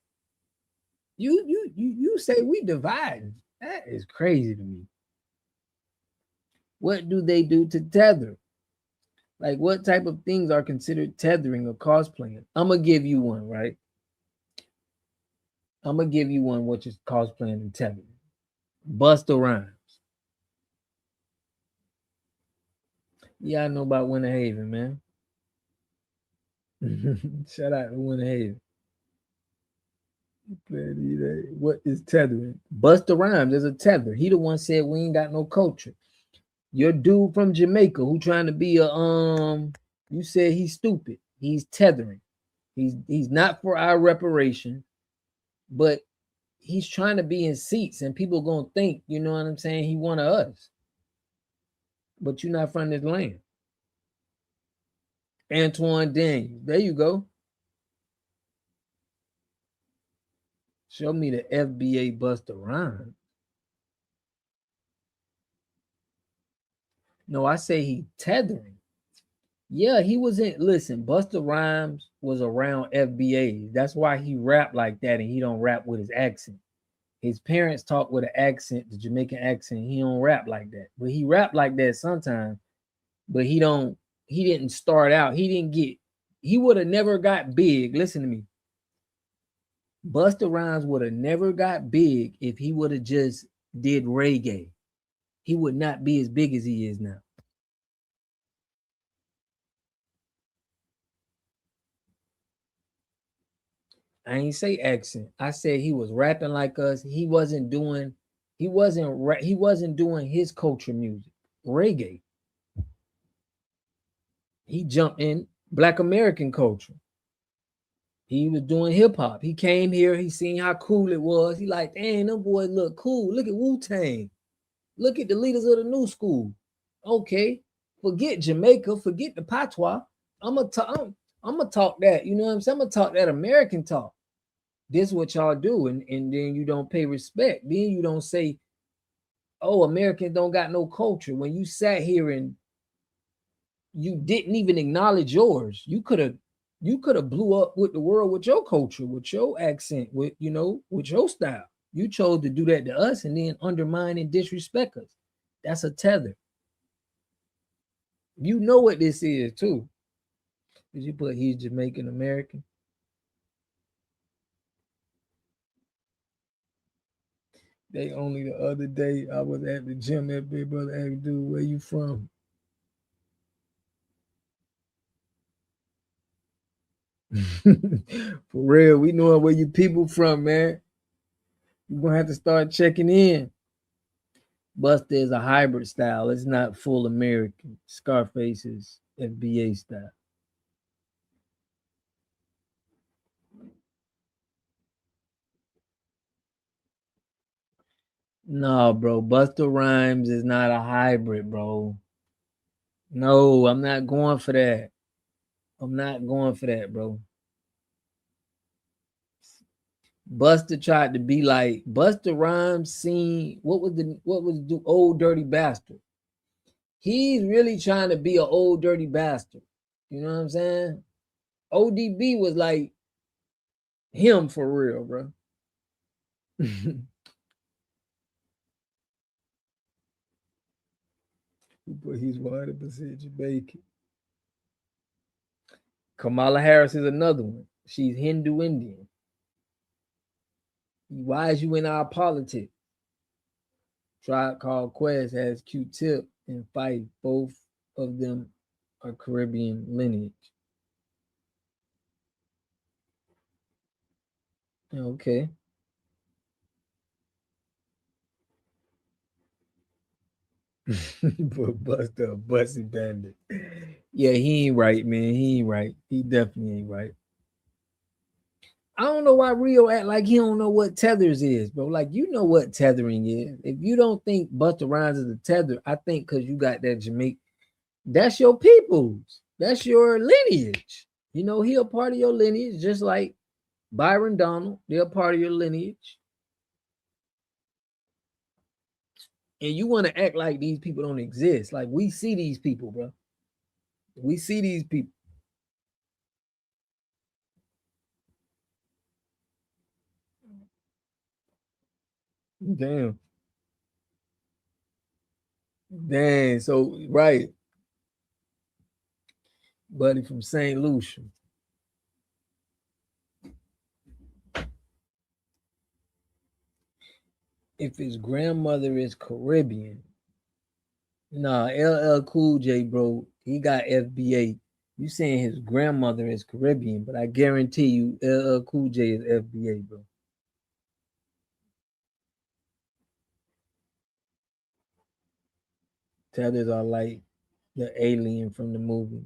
You say we dividing. That is crazy to me. What do they do to tether? Like, what type of things are considered tethering or cosplaying? I'm gonna give you one, right? I'm gonna give you one, which is cosplaying and tethering. Busta Rhymes. Yeah, I know about Winter Haven, man. Shout out to Winter Haven. What is tethering? Busta Rhymes is a tether. He the one said we ain't got no culture. Your dude from Jamaica who trying to be a you said he's stupid. He's tethering. He's not for our reparation, but he's trying to be in seats and people gonna think, you know what I'm saying, he one of us. But you're not from this land. Antoine Daniels. There you go. Show me the FBA Busta Rhymes. No, I say he tethering. Yeah, he was in. Listen, Busta Rhymes was around FBA. That's why he rapped like that, and he don't rap with his accent. His parents talk with an accent, the Jamaican accent. He don't rap like that, but he rapped like that sometimes. But he don't. He didn't start out. He didn't get. He would have never got big. Listen to me. Busta Rhymes would have never got big if he would have just did reggae. He would not be as big as he is now. I ain't say accent. I said he was rapping like us. He wasn't doing his culture music, reggae. He jumped in Black American culture. He was doing hip hop. He came here. He seen how cool it was. He like, dang, them boys look cool. Look at Wu-Tang. Look at the leaders of the new school. Okay, forget Jamaica. Forget the patois. I'm gonna talk that. You know what I'm saying? I'm gonna talk that American talk. This is what y'all do, and then you don't pay respect. Then you don't say, oh, Americans don't got no culture. When you sat here and you didn't even acknowledge yours, you could have blew up with the world with your culture, with your accent, with your style. You chose to do that to us and then undermine and disrespect us. That's a tether. You know what this is too. Did you put he's Jamaican American? They only the other day I was at the gym. That big brother asked, dude, where you from? For real, we know where you people from, man. You're gonna have to start checking in. Buster is a hybrid style. It's not full American. Scarface is FBA style. No, bro. Buster Rhymes is not a hybrid, bro. No, I'm not going for that. I'm not going for that, bro. Buster tried to be like Buster Rhymes seen what was the old dirty bastard. He's really trying to be an old dirty bastard. You know what I'm saying? ODB was like him for real, bro. But he's 100% Jamaican. Kamala Harris is another one. She's Hindu Indian. Why is you in our politics? Tribe Called Quest has Q-Tip and Fight. Both of them are Caribbean lineage. Okay. But Buster, Bussy Bandit. Yeah, he ain't right, man. He ain't right. He definitely ain't right. I don't know why Rio act like he don't know what tethers is, bro. Like, you know what tethering is. If you don't think Busta Rhymes is a tether, I think because you got that Jamaican, that's your peoples. That's your lineage. You know, he a part of your lineage, just like Byron Donald. They're a part of your lineage. And you want to act like these people don't exist. Like, we see these people, bro. We see these people. Damn. Dang. So, right. Buddy from St. Lucia. If his grandmother is Caribbean, nah, LL Cool J, bro, he got FBA. You saying his grandmother is Caribbean, but I guarantee you LL Cool J is FBA, bro. Tethers are like the alien from the movie.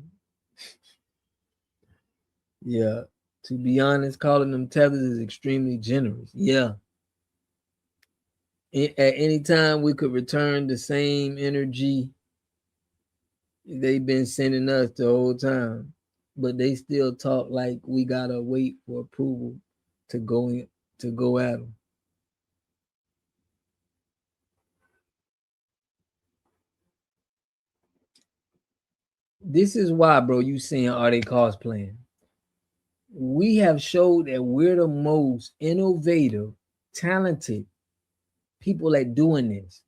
Yeah. To be honest, calling them tethers is extremely generous. Yeah. At any time we could return the same energy they've been sending us the whole time, but they still talk like we gotta wait for approval to go in, to go at them. This is why, bro, you saying are they cosplaying? We have showed that we're the most innovative, talented people at doing this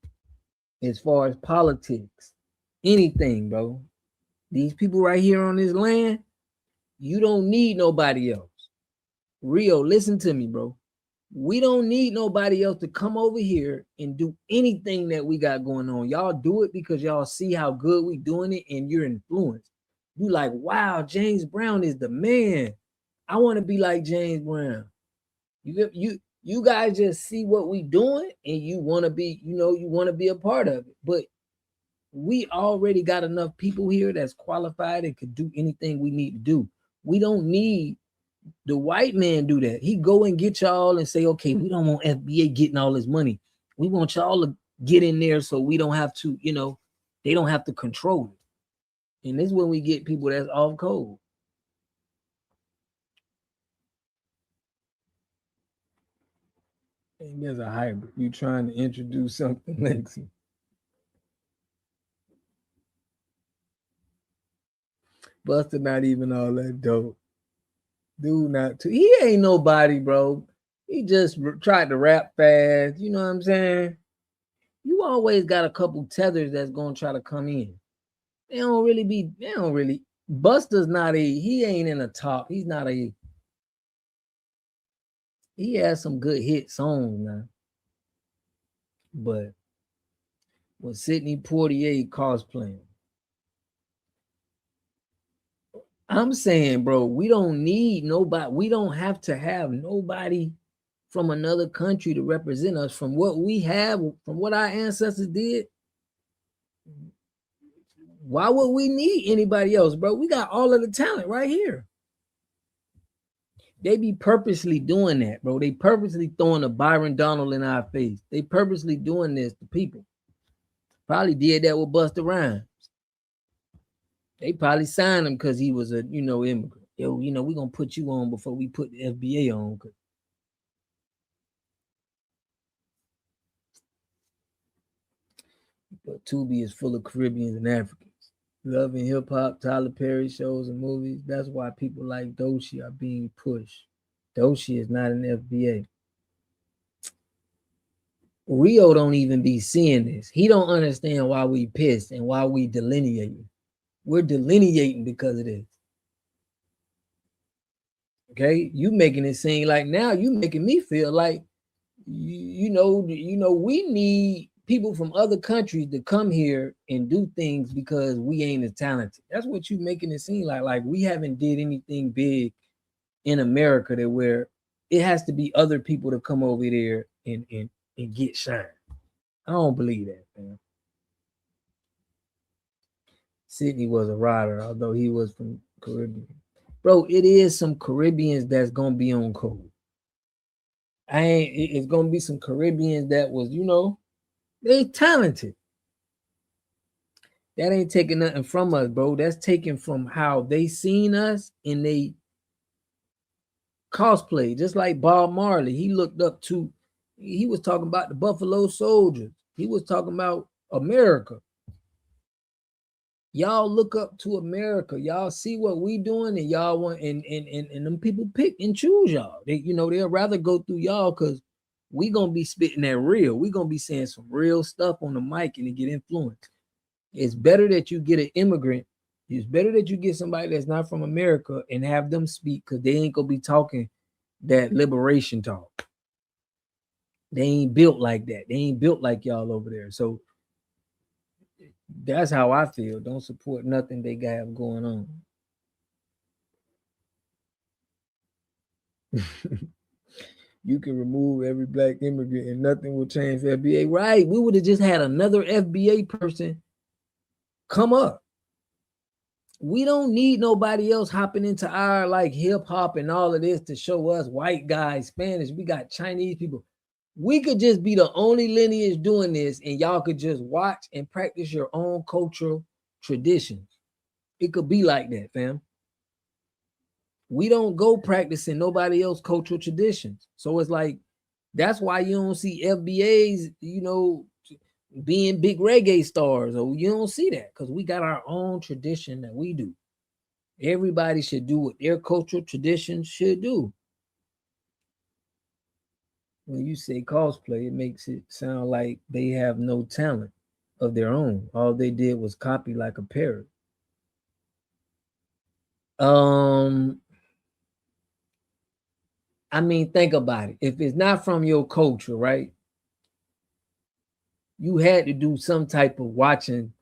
as far as politics, anything, bro. These people right here on this land, you don't need nobody else. Rio, listen to me, bro. We don't need nobody else to come over here and do anything that we got going on. Y'all do it because y'all see how good we doing it and you're influenced. You like, wow, James Brown is the man. I want to be like James Brown. You guys just see what we doing and you want to be, you know, you want to be a part of it. But we already got enough people here that's qualified and could do anything we need to do. We don't need the white man do that. He go and get y'all and say, okay, we don't want FBA getting all this money. We want y'all to get in there so we don't have to, you know, they don't have to control it. And this is when we get people that's off code. And there's a hybrid. You trying to introduce something, Lexi. Buster not even all that dope. Dude, not too. He ain't nobody, bro. He just tried to rap fast. You know what I'm saying? You always got a couple tethers that's gonna try to come in. They don't really be. They don't really. Buster's not a. He ain't in the top. He's not a. He has some good hit songs now. But was Sidney Poitier cosplaying? I'm saying, bro, we don't need nobody. We don't have to have nobody from another country to represent us. From what we have, from what our ancestors did, why would we need anybody else, bro? We got all of the talent right here. They be purposely doing that, bro. They purposely throwing a Byron Donald in our face. They purposely doing this to people. Probably did that with Busta Rhymes. They probably signed him because he was a, immigrant. Yo, we're going to put you on before we put the FBA on. But Tubi is full of Caribbeans and Africans. Loving hip hop, Tyler Perry shows and movies. That's why people like Doshi are being pushed. Doshi is not an FBA. Rio don't even be seeing this. He don't understand why we pissed and why we delineating. We're delineating because of this. Okay, you making it seem like now you making me feel like we need people from other countries to come here and do things because we ain't as talented. That's what you making it seem like. Like we haven't did anything big in America that where it has to be other people to come over there and get shine. I don't believe that, man. Sidney was a rider, although he was from Caribbean. Bro, it is some Caribbeans that's gonna be on code. It's gonna be some Caribbeans that was, they talented. That ain't taking nothing from us, bro. That's taken from how they seen us and they cosplay. Just like Bob Marley, he looked up to. He was talking about the Buffalo Soldiers. He was talking about America. Y'all look up to America. Y'all see what we doing, and y'all want and them people pick and choose y'all. They'll rather go through y'all because we gonna be spitting that real. We gonna be saying some real stuff on the mic and to get influenced. It's better that you get an immigrant. It's better that you get somebody that's not from America and have them speak because they ain't gonna be talking that liberation talk. They ain't built like that. They ain't built like y'all over there. So that's how I feel. Don't support nothing they got going on. You can remove every black immigrant and nothing will change for FBA. Right. We would have just had another FBA person come up. We don't need nobody else hopping into our like hip hop and all of this to show us white guys, Spanish. We got Chinese people. We could just be the only lineage doing this and y'all could just watch and practice your own cultural traditions. It could be like that, fam. We don't go practicing nobody else's cultural traditions. So it's like, that's why you don't see FBAs, being big reggae stars, or you don't see that because we got our own tradition that we do. Everybody should do what their cultural traditions should do. When you say cosplay, it makes it sound like they have no talent of their own. All they did was copy like a parrot. I mean, think about it. If it's not from your culture, right? You had to do some type of watching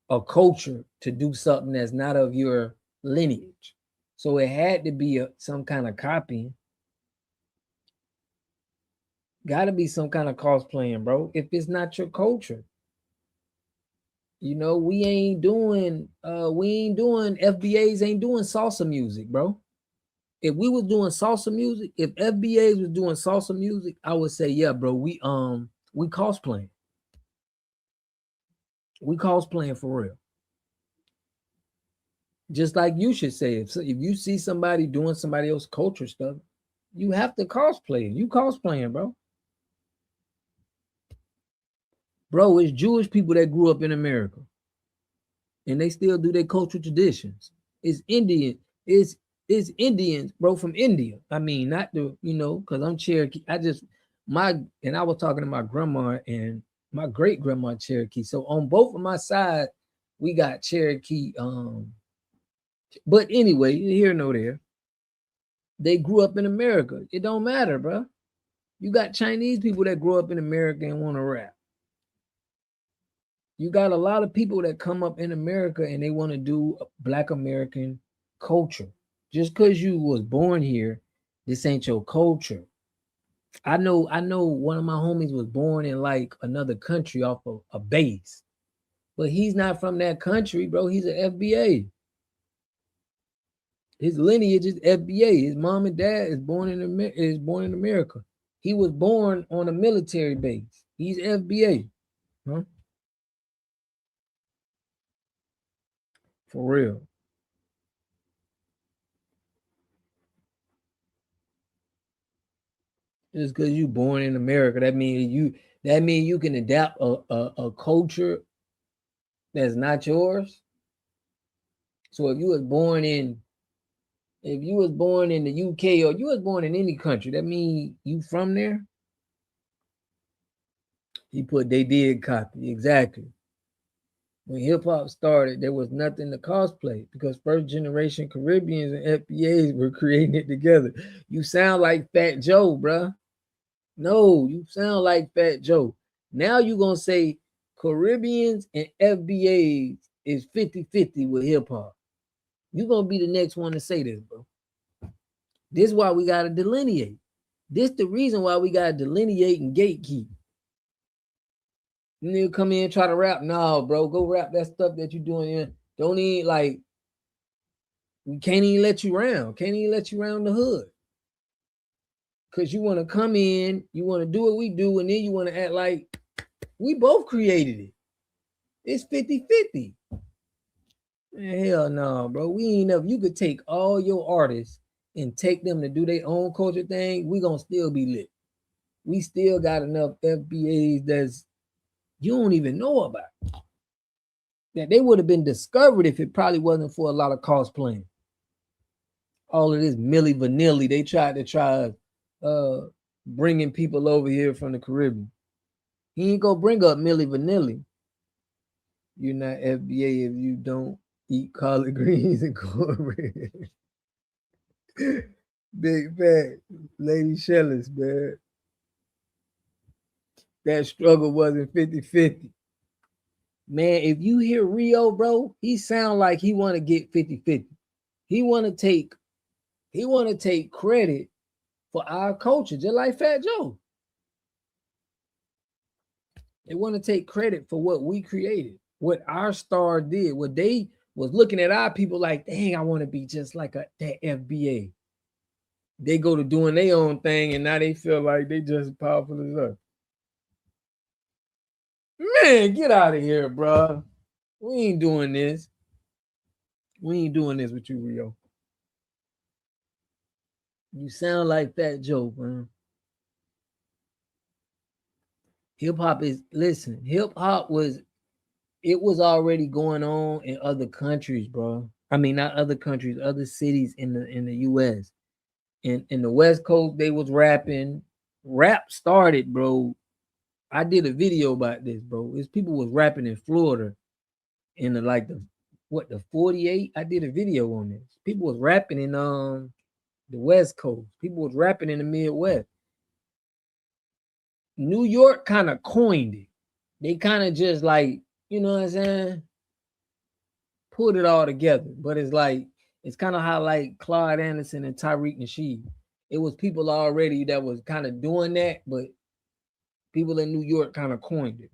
a culture to do something that's not of your lineage. So it had to be some kind of copying. Got to be some kind of cosplaying, bro. If it's not your culture, we ain't doing FBAs ain't doing salsa music, bro. If we was doing salsa music, if FBAs was doing salsa music, I would say, yeah, bro, we cosplaying. We cosplaying for real. Just like you should say, if you see somebody doing somebody else's culture stuff, you have to cosplay. You cosplaying, bro. Bro, it's Jewish people that grew up in America. And they still do their cultural traditions. It's Indian. It's Indians, bro, from India. I mean, not the, because I'm Cherokee. I was talking to my grandma and my great grandma Cherokee. So on both of my sides, we got Cherokee. But anyway, here nor there. They grew up in America. It don't matter, bro. You got Chinese people that grew up in America and want to rap. You got a lot of people that come up in America and they want to do Black American culture. Just because you was born here, this ain't your culture. I know one of my homies was born in like another country off of a base. But he's not from that country, bro. He's an FBA. His lineage is FBA. His mom and dad is born in America. He was born on a military base. He's FBA. Huh? For real. Just because you born in America, that means you can adapt a culture that's not yours. So if you was born in the UK or you was born in any country, that means you from there. He put they did copy exactly. When hip hop started, there was nothing to cosplay because first generation Caribbeans and FBAs were creating it together. You sound like Fat Joe, bruh. No, you sound like Fat Joe. Now you gonna say Caribbeans and FBAs is 50-50 with hip hop. You gonna be the next one to say this, bro. This is why we gotta delineate. This the reason why we gotta delineate and gatekeep. And they'll come in and try to rap. No, bro, go rap that stuff that you doing here. Don't even like. We can't even let you around. Can't even let you around the hood. Because you want to come in, you want to do what we do, and then you want to act like we both created it. It's 50-50. Man, hell no, bro. We ain't never. You could take all your artists and take them to do their own culture thing. We gonna still be lit. We still got enough FBAs that's you don't even know about. That they would have been discovered if it probably wasn't for a lot of cosplaying. All of this Milli Vanilli, they tried to bringing people over here from the Caribbean. He ain't gonna bring up Milli Vanilli. You're not FBA if you don't eat collard greens and cornbread. Big fat Lady Shellis, man. That struggle wasn't 50-50. Man, if you hear Rio, bro, he sound like he want to get 50-50. He want to take credit for our culture, just like Fat Joe. They want to take credit for what we created, what our star did, what they was looking at our people like, dang, I want to be just like that FBA. They go to doing their own thing, and now they feel like they just as powerful as us. Man, get out of here, bro. We ain't doing this. We ain't doing this with you, Rio. You sound like Fat Joe, man. Hip hop was already going on in other countries, bro. I mean, not other countries, other cities in the US. In the West Coast, they was rapping. Rap started, bro. I did a video about this, bro. It's people was rapping in Florida in the 48. I did a video on this. People was rapping in the West Coast. People was rapping in the Midwest. New York kind of coined it. They kind of just like, you know what I'm saying? Put it all together. But it's kind of how like Claude Anderson and Tyreek Nasheed. It was people already that was kind of doing that, but people in New York kind of coined it.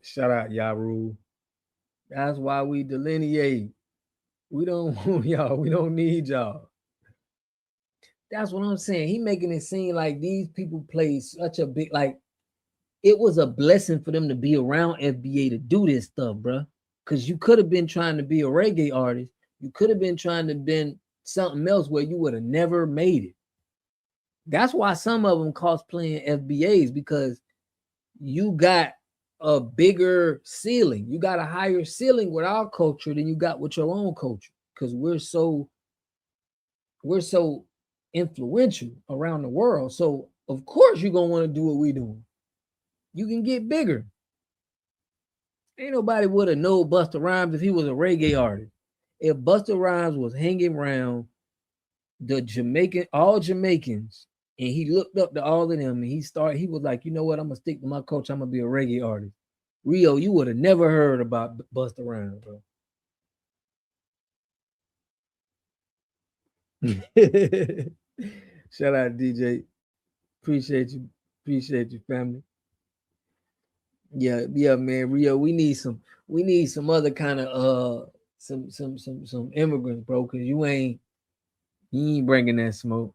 Shout out Yaru. That's why we delineate. We don't want y'all. We don't need y'all. That's what I'm saying. He making it seem like these people play such a big, like, it was a blessing for them to be around FBA to do this stuff, bro. Because you could have been trying to be a reggae artist. You could have been trying to been something else where you would have never made it. That's why some of them cosplaying FBAs, because you got a bigger ceiling. You got a higher ceiling with our culture than you got with your own culture. Because we're so influential around the world. So of course you're gonna want to do what we doing. You can get bigger. Ain't nobody would have known Busta Rhymes if he was a reggae artist. If Busta Rhymes was hanging around all Jamaicans And he looked up to all of them and he was like, you know what? I'm gonna stick to my culture. I'm gonna be a reggae artist. Rio, you would have never heard about Busta Rhymes, bro. Shout out DJ. Appreciate you, family. Yeah, man. Rio, we need some other kind of some immigrants, bro, because you ain't bringing that smoke.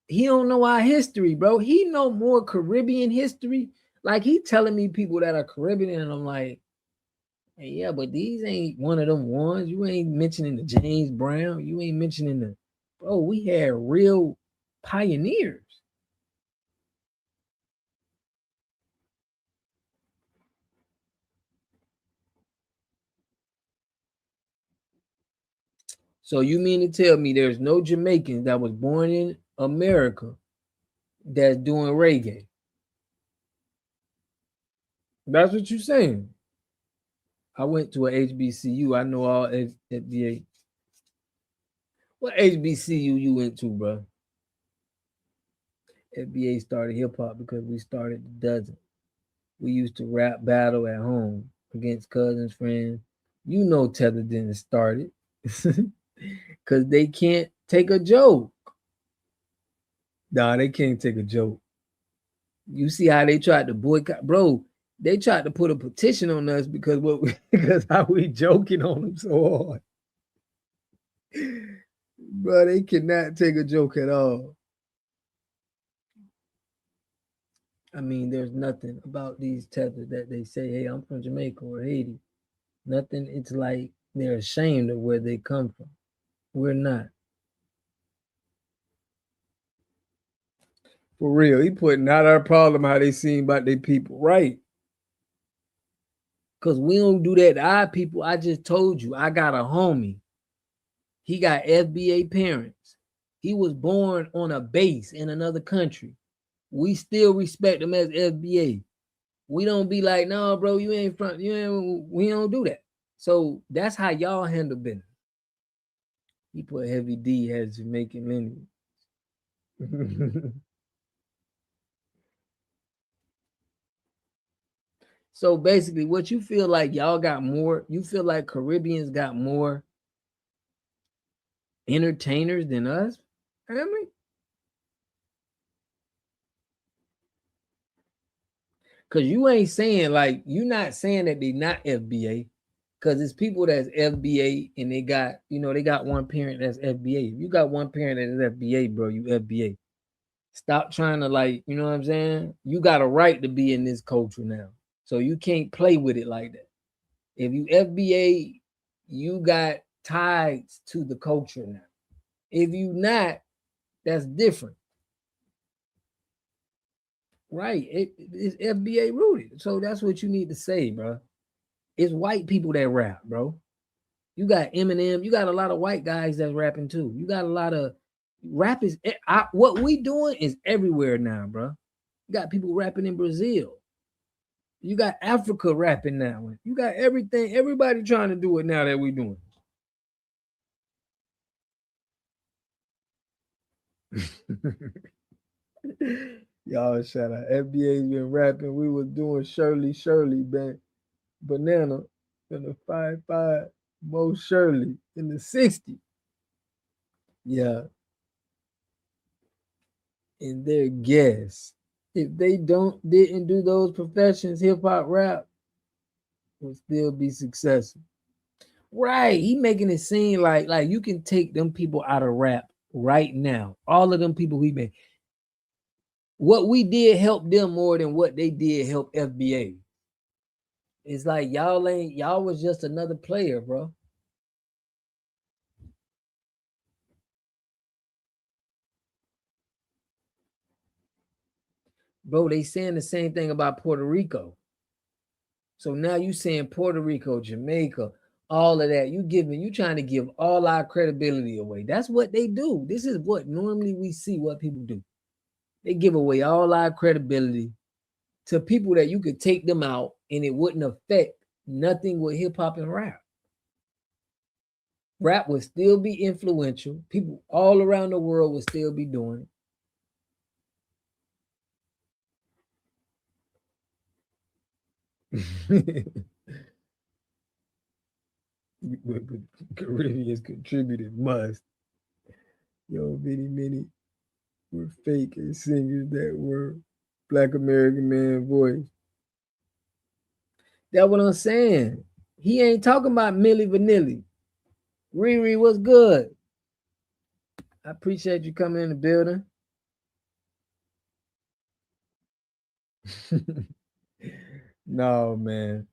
He don't know our history, bro. He know more Caribbean history. Like he telling me people that are Caribbean, and I'm like, hey, yeah, but these ain't one of them ones. You ain't mentioning the James Brown. You ain't mentioning the bro. We had real pioneers. So you mean to tell me there's no Jamaicans that was born in America that's doing reggae? That's what you're saying. I went to a HBCU. I know all FBA. What HBCU you went to, bro? FBA started hip hop because we started the dozen. We used to rap battle at home against cousins, friends. You know Tether didn't start it. Because they can't take a joke. Nah, they can't take a joke. You see how they tried to boycott, bro. They tried to put a petition on us because because how we joking on them so hard. Bro, they cannot take a joke at all. I mean, there's nothing about these tethers that they say, hey, I'm from Jamaica or Haiti. Nothing. It's like they're ashamed of where they come from. We're not. For real, he putting not our problem how they seem about their people. Right. Because we don't do that to our people. I just told you, I got a homie. He got FBA parents. He was born on a base in another country. We still respect him as FBA. We don't be like, no, bro, you ain't front. We don't do that. So that's how y'all handle business. He put Heavy D as Jamaican lineage. So basically, what you feel like y'all got more, you feel like Caribbeans got more entertainers than us? Family? Because you ain't saying like, you're not saying that they not FBA. Because it's people that's FBA and they got, they got one parent that's FBA. If you got one parent that is FBA, bro, you FBA. Stop trying to like, you know what I'm saying? You got a right to be in this culture now. So you can't play with it like that. If you FBA, you got ties to the culture now. If you not, that's different. Right. It's FBA rooted. So that's what you need to say, bro. It's white people that rap, bro. You got Eminem. You got a lot of white guys that's rapping too. You got a lot of rap is what we doing is everywhere now, bro. You got people rapping in Brazil. You got Africa rapping now. You got everything. Everybody trying to do it now that we doing. Y'all shout out. FBA's been rapping. We was doing Shirley, banana in the 5-5, most Shirley in the 60. Yeah. And their guess. If they didn't do those professions, hip hop rap will still be successful. Right. He making it seem like you can take them people out of rap right now. All of them people we made. What we did help them more than what they did help FBA. It's like y'all was just another player, bro. Bro, they saying the same thing about Puerto Rico. So now you saying Puerto Rico, Jamaica, all of that. You trying to give all our credibility away. That's what they do. This is what normally we see what people do. They give away all our credibility to people that you could take them out and it wouldn't affect nothing with hip hop and rap. Rap would still be influential. People all around the world would still be doing it. But Caribbeans contributed must. Yo, many were fake and singers that were Black American man voice. That's what I'm saying. He ain't talking about Milli Vanilli. Riri, what's good? I appreciate you coming in the building. No, man.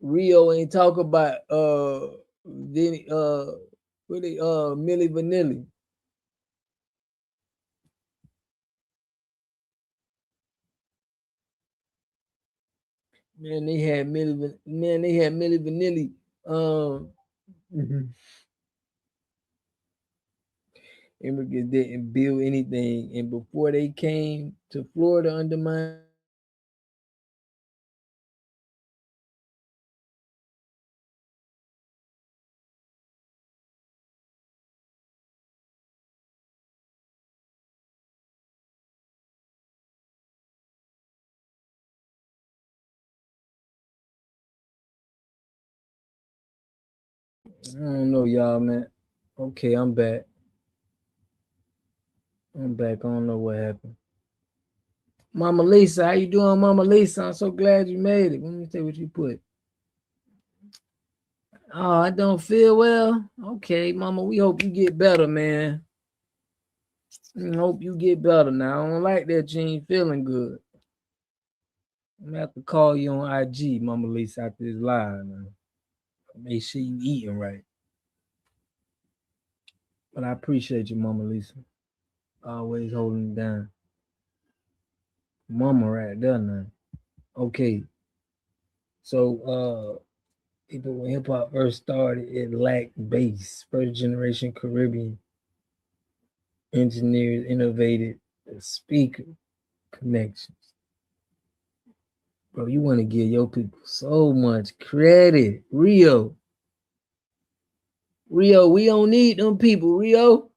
Rio ain't talk about Milli Vanilli. Man, they had Milli Vanilli. Immigrants didn't build anything, and before they came to Florida under my I don't know, y'all, man. Okay, I'm back. I'm back. I don't know what happened. Mama Lisa, how you doing, Mama Lisa? I'm so glad you made it. Let me see what you put. Oh, I don't feel well. Okay, Mama, we hope you get better, man. I hope you get better now. I don't like that you ain't feeling good. I'm gonna have to call you on IG, Mama Lisa, after this live, man. Make sure you eating right. But I appreciate you, Mama Lisa. Always holding it down. Mama right there now. Okay. So people when hip hop first started, it lacked bass. First generation Caribbean engineers innovated the speaker connections. Bro, you want to give your people so much credit. Rio, we don't need them people, Rio.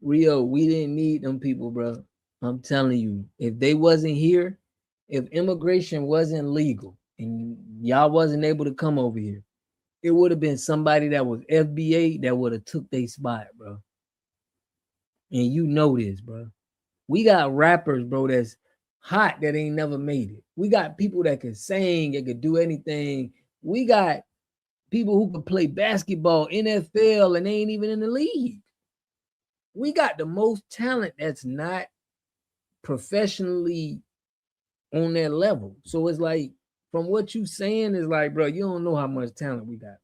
Rio, we didn't need them people, bro. I'm telling you, if they wasn't here, if immigration wasn't legal and y'all wasn't able to come over here, it would have been somebody that was FBA that would have took their spot, bro. And you know this, bro. We got rappers, bro, that's hot that ain't never made it. We got people that can sing, that can do anything. We got people who can play basketball, NFL, and they ain't even in the league. We got the most talent that's not professionally on that level. So it's like, from what you saying, is like, bro, you don't know how much talent we got.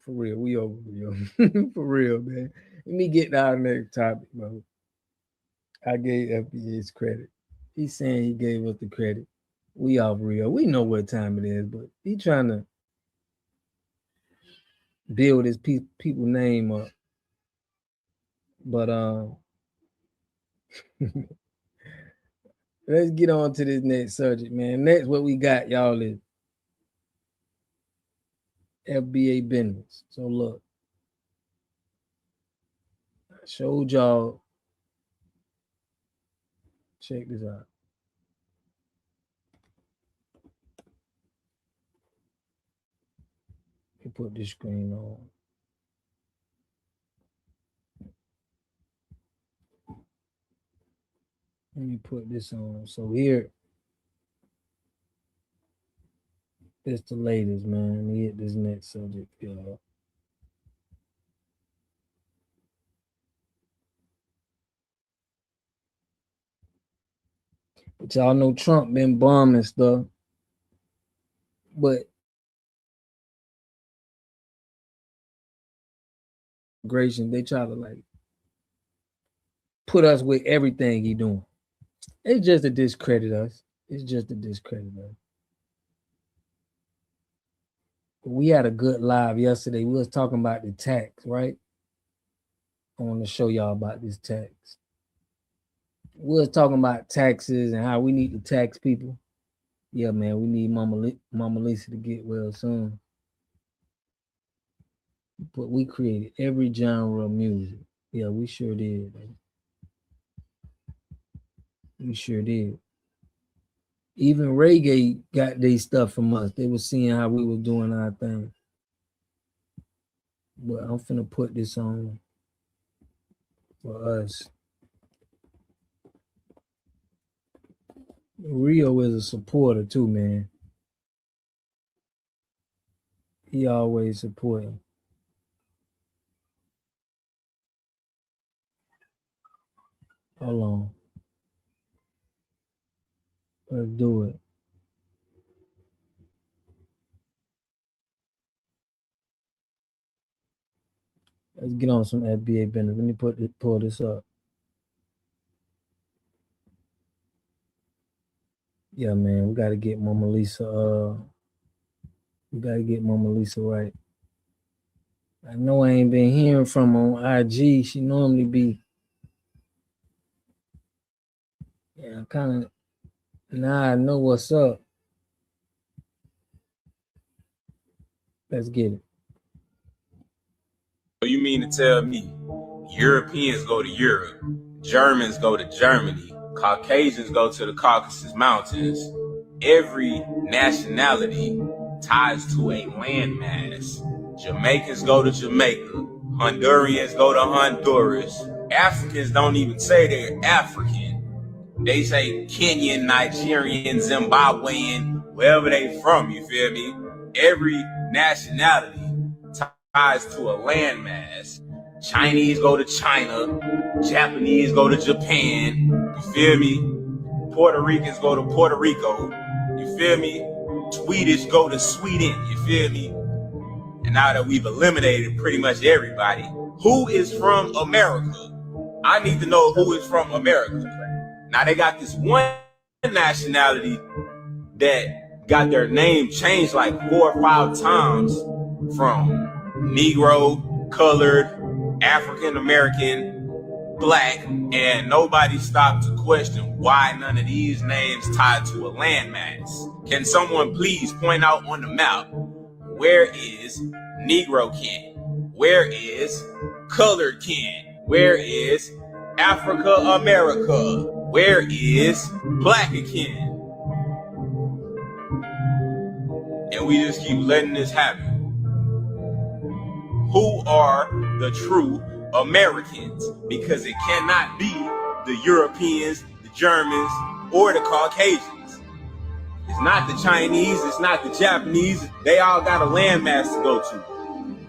For real, we over, real. For real, man. Let me get to our next topic, bro. I gave FBA's credit. He's saying he gave us the credit. We off real. We know what time it is, but he trying to build his people name up. But let's get on to this next subject, man. Next, what we got, y'all, is FBA business. So look, I showed y'all. Check this out. Let me put this screen on. Let me put this on. So here, it's the latest, man. Let me hit this next subject, y'all. But y'all know Trump been bombing stuff. But they try to like put us with everything he doing. It's just to discredit us. It's just to discredit us. We had a good live yesterday. We was talking about the tax, right? I want to show y'all about this tax. We was talking about taxes and how we need to tax people. Yeah, man, we need Mama Lisa to get well soon. But we created every genre of music. Yeah, we sure did. Man. We sure did. Even reggae got their stuff from us. They were seeing how we were doing our thing. But I'm finna put this on for us. Rio is a supporter too, man. He always supporting. Hold on. Let's do it. Let's get on some FBA business. Let me pull this up. Yeah, man, we gotta get Mama Lisa. We gotta get Mama Lisa right. I know I ain't been hearing from her on IG. She normally be. Yeah, kind of. Now I know what's up. Let's get it. So you mean to tell me Europeans go to Europe, Germans go to Germany, Caucasians go to the Caucasus Mountains? Every nationality ties to a landmass. Jamaicans go to Jamaica, Hondurians go to Honduras. Africans don't even say they're African. They say Kenyan, Nigerian, Zimbabwean, wherever they from, you feel me? Every nationality ties to a landmass. Chinese go to China, Japanese go to Japan, you feel me? Puerto Ricans go to Puerto Rico, you feel me? Swedish go to Sweden, you feel me? And now that we've eliminated pretty much everybody, who is from America? I need to know who is from America. Now they got this one nationality that got their name changed like 4 or 5 times, from Negro, colored, African American, black, and nobody stopped to question why none of these names tied to a landmass. Can someone please point out on the map, where is Negro kin? Where is colored kin? Where is Africa America? Where is black kin? And we just keep letting this happen. Who are the true Americans? Because it cannot be the Europeans, the Germans, or the Caucasians. It's not the Chinese, it's not the Japanese. They all got a landmass to go to.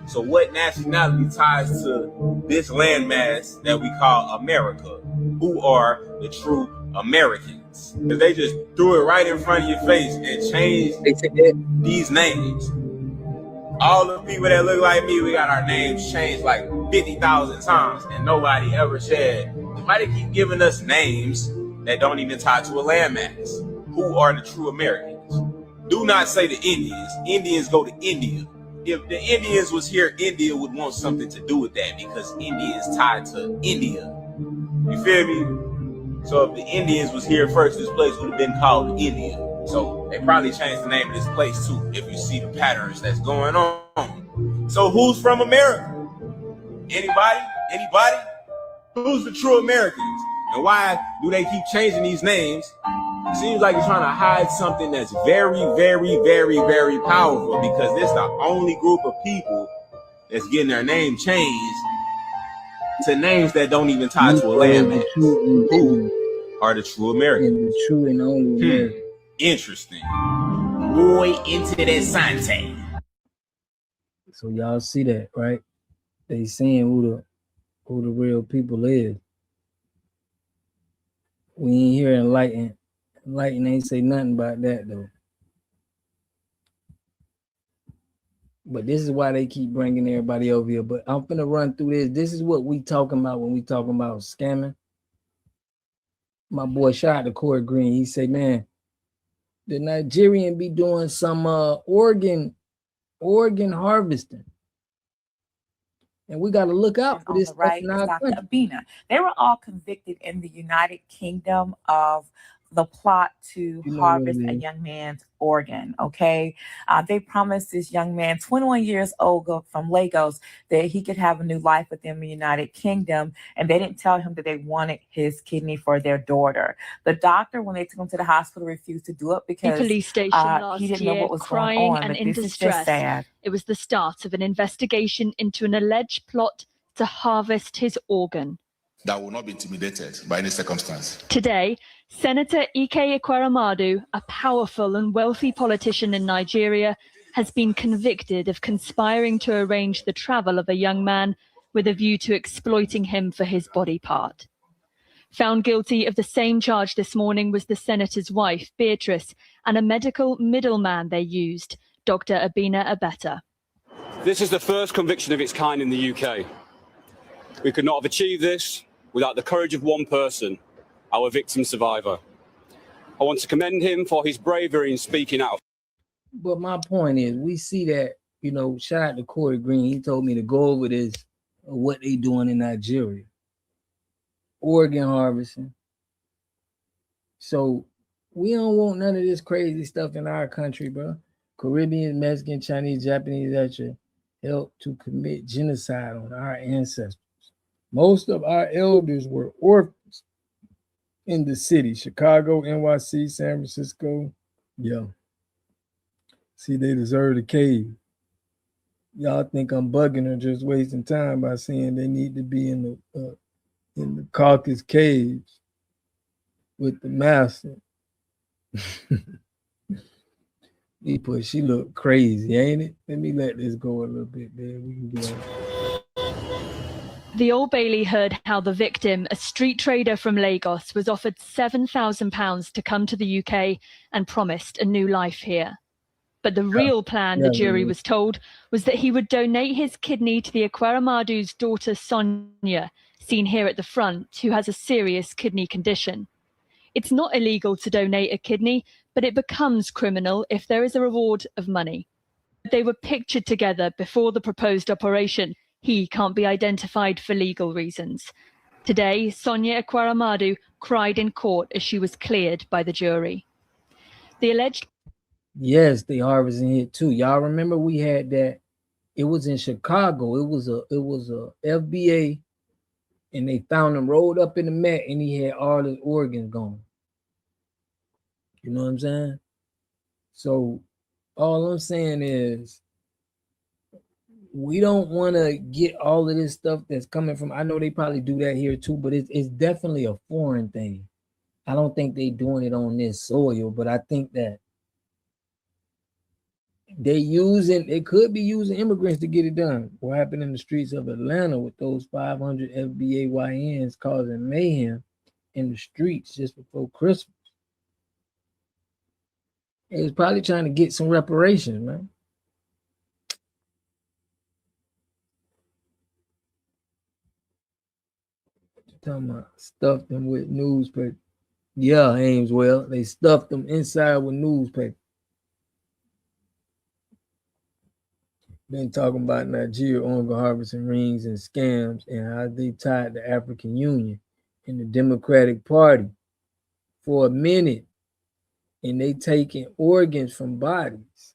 So what nationality ties to this landmass that we call America? Who are the true Americans? Because they just threw it right in front of your face and changed these names. All the people that look like me, we got our names changed like 50,000 times, and nobody ever said, why they keep giving us names that don't even tie to a landmass? Who are the true Americans? Do not say the Indians. Indians go to India. If the Indians was here, India would want something to do with that, because India is tied to India. You feel me? So if the Indians was here first, this place would have been called India. So they probably changed the name of this place too, if you see the patterns that's going on. So who's from America? Anybody? Anybody? Who's the true Americans? And why do they keep changing these names? It seems like you're trying to hide something that's very, very, very, very powerful, because this is the only group of people that's getting their name changed to names that don't even tie to a landmass. Who are the true Americans? And the true and only Americans. Interesting. Boy, into that Sante. So y'all see that, right? They saying who the real people is. We ain't hear Enlighten. Enlighten ain't say nothing about that though. But this is why they keep bringing everybody over here. But I'm finna run through this. This is what we talking about when we talking about scamming. My boy shout out to Corey Green. He said, man, the Nigerian be doing some organ harvesting. And we got to look out for this. Right, Dr. Abina. They were all convicted in the United Kingdom of the plot to harvest a young man's organ, okay? They promised this young man, 21 years old, from Lagos, that he could have a new life within the United Kingdom, and they didn't tell him that they wanted his kidney for their daughter. The doctor, when they took him to the hospital, refused to do it because police station last he didn't know year, what was crying going on, and but in this is distress. just sad. It was the start of an investigation into an alleged plot to harvest his organ. That will not be intimidated by any circumstance. Today, Senator Ike Ekweremadu, a powerful and wealthy politician in Nigeria, has been convicted of conspiring to arrange the travel of a young man with a view to exploiting him for his body part. Found guilty of the same charge this morning was the senator's wife, Beatrice, and a medical middleman they used, Dr. Abina Abeta. This is the first conviction of its kind in the UK. We could not have achieved this without the courage of one person, our victim survivor. I want to commend him for his bravery in speaking out. But my point is, we see that, you know, shout out to Corey Green. He told me to go over this, what they doing in Nigeria. Organ harvesting. So we don't want none of this crazy stuff in our country, bro. Caribbean, Mexican, Chinese, Japanese, etc. helped to commit genocide on our ancestors. Most of our elders were orphans in the city, Chicago, NYC, San Francisco. Yeah. See, they deserve the cave. Y'all think I'm bugging or just wasting time by saying they need to be in the Caucasus caves with the master. She look crazy, ain't it? Let me let this go a little bit, man. We can get on. The Old Bailey heard how the victim, a street trader from Lagos, was offered £7,000 to come to the UK and promised a new life here. But the real plan, the jury was told, was that he would donate his kidney to the Ekweremadu's daughter Sonia, seen here at the front, who has a serious kidney condition. It's not illegal to donate a kidney, but it becomes criminal if there is a reward of money. They were pictured together before the proposed operation. He can't be identified for legal reasons. Today, Sonia Ekweremadu cried in court as she was cleared by the jury. The alleged... Yes, they harvesting it too. Y'all remember we had that? It was in Chicago. It was a FBA, and they found him rolled up in the mat, and he had all his organs gone. You know what I'm saying? So all I'm saying is, we don't want to get all of this stuff that's coming from, I know they probably do that here too, but it's definitely a foreign thing. I don't think they doing it on this soil, but I think that they could be using immigrants to get it done. What happened in the streets of Atlanta with those 500 FBAYNs causing mayhem in the streets just before Christmas? They was probably trying to get some reparations, man. Talking about stuffed them with newspaper. Yeah, Ameswell, they stuffed them inside with newspaper. Been talking about Nigeria organ harvesting rings and scams and how they tied the African Union and the Democratic Party for a minute, and they taking organs from bodies.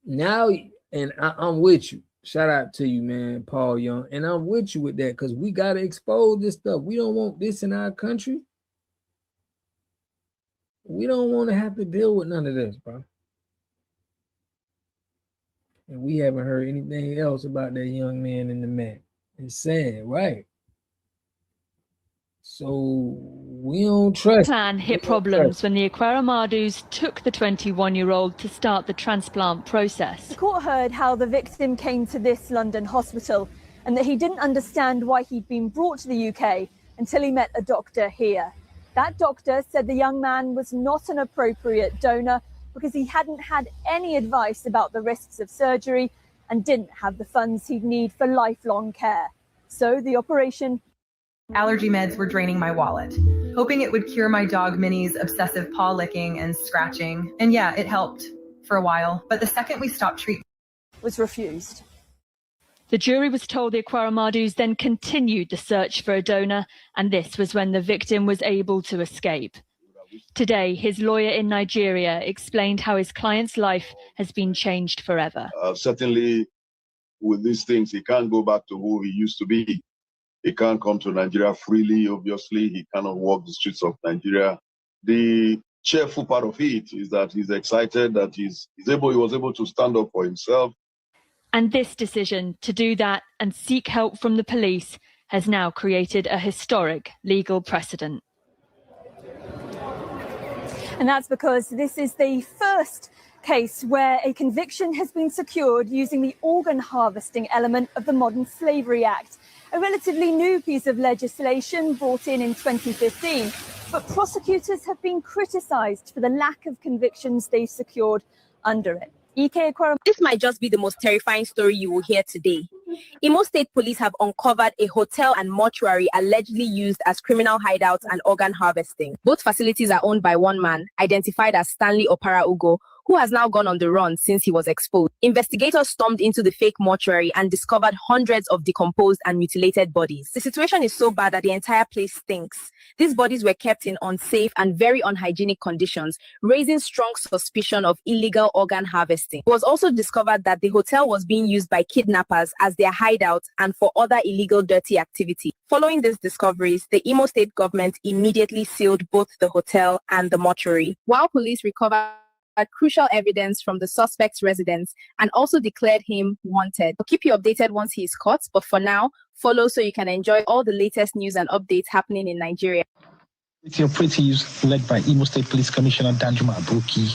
Now, and I'm with you. Shout out to you, man, Paul Young. And I'm with you with that because we got to expose this stuff. We don't want this in our country. We don't want to have to deal with none of this, bro. And we haven't heard anything else about that young man in the mat. It's sad, right? So we don't trust. Plan hit problems when the Ekweremadus took the 21-year-old to start the transplant process. The court heard how the victim came to this London hospital and that he didn't understand why he'd been brought to the UK until he met a doctor here. That doctor said the young man was not an appropriate donor because he hadn't had any advice about the risks of surgery and didn't have the funds he'd need for lifelong care. So the operation... Allergy meds were draining my wallet, hoping it would cure my dog Minnie's obsessive paw licking and scratching. And yeah, it helped for a while, but the second we stopped treatment was refused. The jury was told the Ekweremadus then continued the search for a donor, and this was when the victim was able to escape. Today, his lawyer in Nigeria explained how his client's life has been changed forever. Certainly, with these things, he can't go back to who he used to be. He can't come to Nigeria freely, obviously. He cannot walk the streets of Nigeria. The cheerful part of it is that he's excited that he was able to stand up for himself. And this decision to do that and seek help from the police has now created a historic legal precedent. And that's because this is the first case where a conviction has been secured using the organ harvesting element of the Modern Slavery Act, a relatively new piece of legislation brought in 2015. But prosecutors have been criticised for the lack of convictions they've secured under it. This might just be the most terrifying story you will hear today. Imo State Police have uncovered a hotel and mortuary allegedly used as criminal hideouts and organ harvesting. Both facilities are owned by one man, identified as Stanley Opara Ugo, who has now gone on the run since he was exposed. Investigators stormed into the fake mortuary and discovered hundreds of decomposed and mutilated bodies. The situation is so bad that the entire place stinks. These bodies were kept in unsafe and very unhygienic conditions, raising strong suspicion of illegal organ harvesting. It was also discovered that the hotel was being used by kidnappers as their hideout and for other illegal dirty activity. Following these discoveries, the Imo State government immediately sealed both the hotel and the mortuary. While police recovered crucial evidence from the suspect's residence and also declared him wanted. I'll keep you updated once he is caught, but for now, follow so you can enjoy all the latest news and updates happening in Nigeria. The operatives led by Imo State Police Commissioner Danjuma Aboki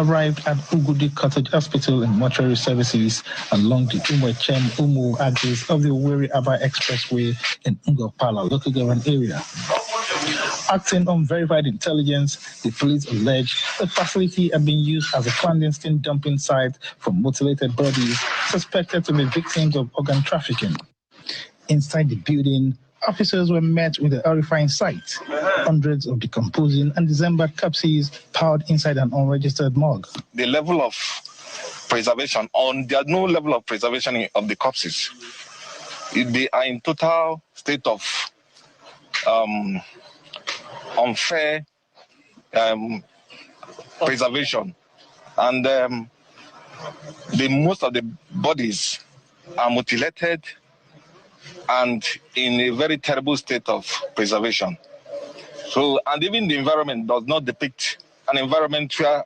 arrived at Ugudi Cottage Hospital and mortuary services along the Umu axis of the Owerri Aba Expressway in Ngopala local government area. Acting on verified intelligence, the police allege the facility had been used as a clandestine dumping site for mutilated bodies suspected to be victims of organ trafficking. Inside the building, officers were met with a horrifying sight. Hundreds of decomposing and dismembered corpses piled inside an unregistered morgue. The level of preservation, there's no level of preservation of the corpses. They are in total state of unfair preservation, and most of the bodies are mutilated and in a very terrible state of preservation. So, and even the environment does not depict an environment where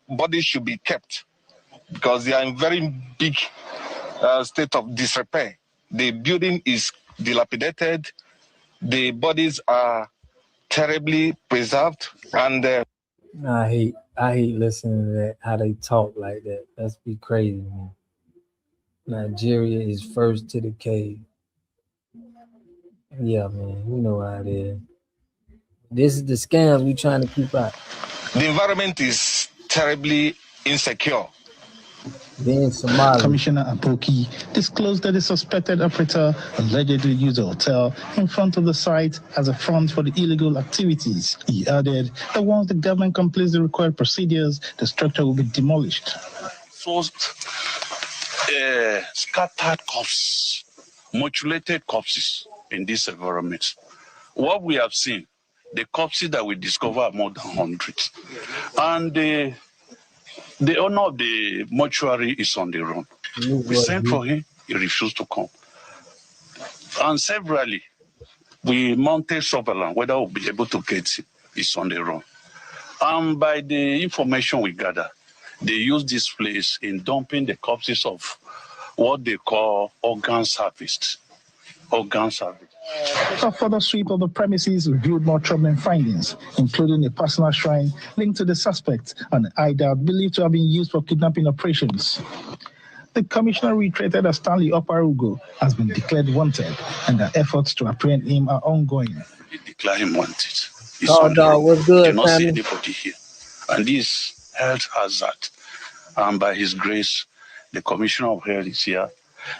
bodies should be kept, because they are in very big state of disrepair. The building is dilapidated. The bodies are terribly preserved, and I hate listening to that, how they talk like that. That's be crazy, man. Nigeria is first to the cave. Yeah, man, you know how it is. This is the scams we trying to keep out. The environment is terribly insecure. Commissioner Aboki disclosed that the suspected operator allegedly used a hotel in front of the site as a front for the illegal activities. He added that once the government completes the required procedures, the structure will be demolished. So, scattered corpses, mutilated corpses in this environment. What we have seen, the corpses that we discover are more than 100. And the owner of the mortuary is on the run. We sent for him, he refused to come. And severally, we mounted surveillance, whether we'll be able to get him, he's on the run. And by the information we gather, they use this place in dumping the corpses of what they call organ service. Organ service. A further sweep of the premises revealed more troubling findings, including a personal shrine linked to the suspect and an hideout believed to have been used for kidnapping operations. The commissioner reiterated that Stanley Oparugo has been declared wanted and that efforts to apprehend him are ongoing. They declare him wanted. What's good, you cannot see family? anybody here. And this health hazard, and by his grace, the commissioner of health is here,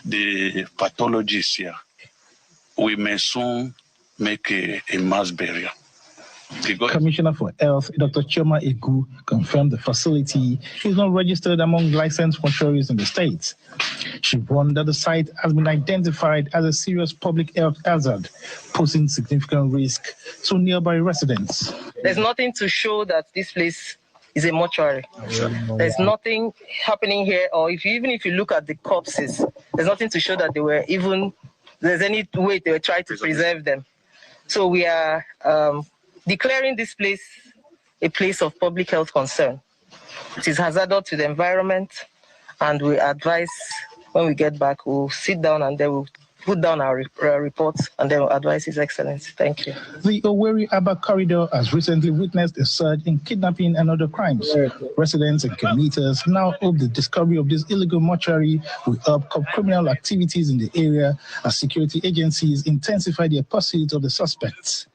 the pathologist is here. We may soon make a mass burial Commissioner for Health, Dr. Chioma Egu, confirmed the facility is not registered among licensed mortuaries in the state. She warned that the site has been identified as a serious public health hazard, posing significant risk to nearby residents. There's nothing to show that this place is a mortuary. There's nothing happening here, or even if you look at the corpses, there's nothing to show that there's any way they were trying to preserve them. So we are declaring this place a place of public health concern. It is hazardous to the environment, and we advise when we get back, we'll sit down and then we'll put down our reports and then we'll advise His Excellency. Thank you. The Owerri-Aba corridor has recently witnessed a surge in kidnapping and other crimes. Residents and commuters now hope the discovery of this illegal mortuary will help curb criminal activities in the area as security agencies intensify their pursuit of the suspects.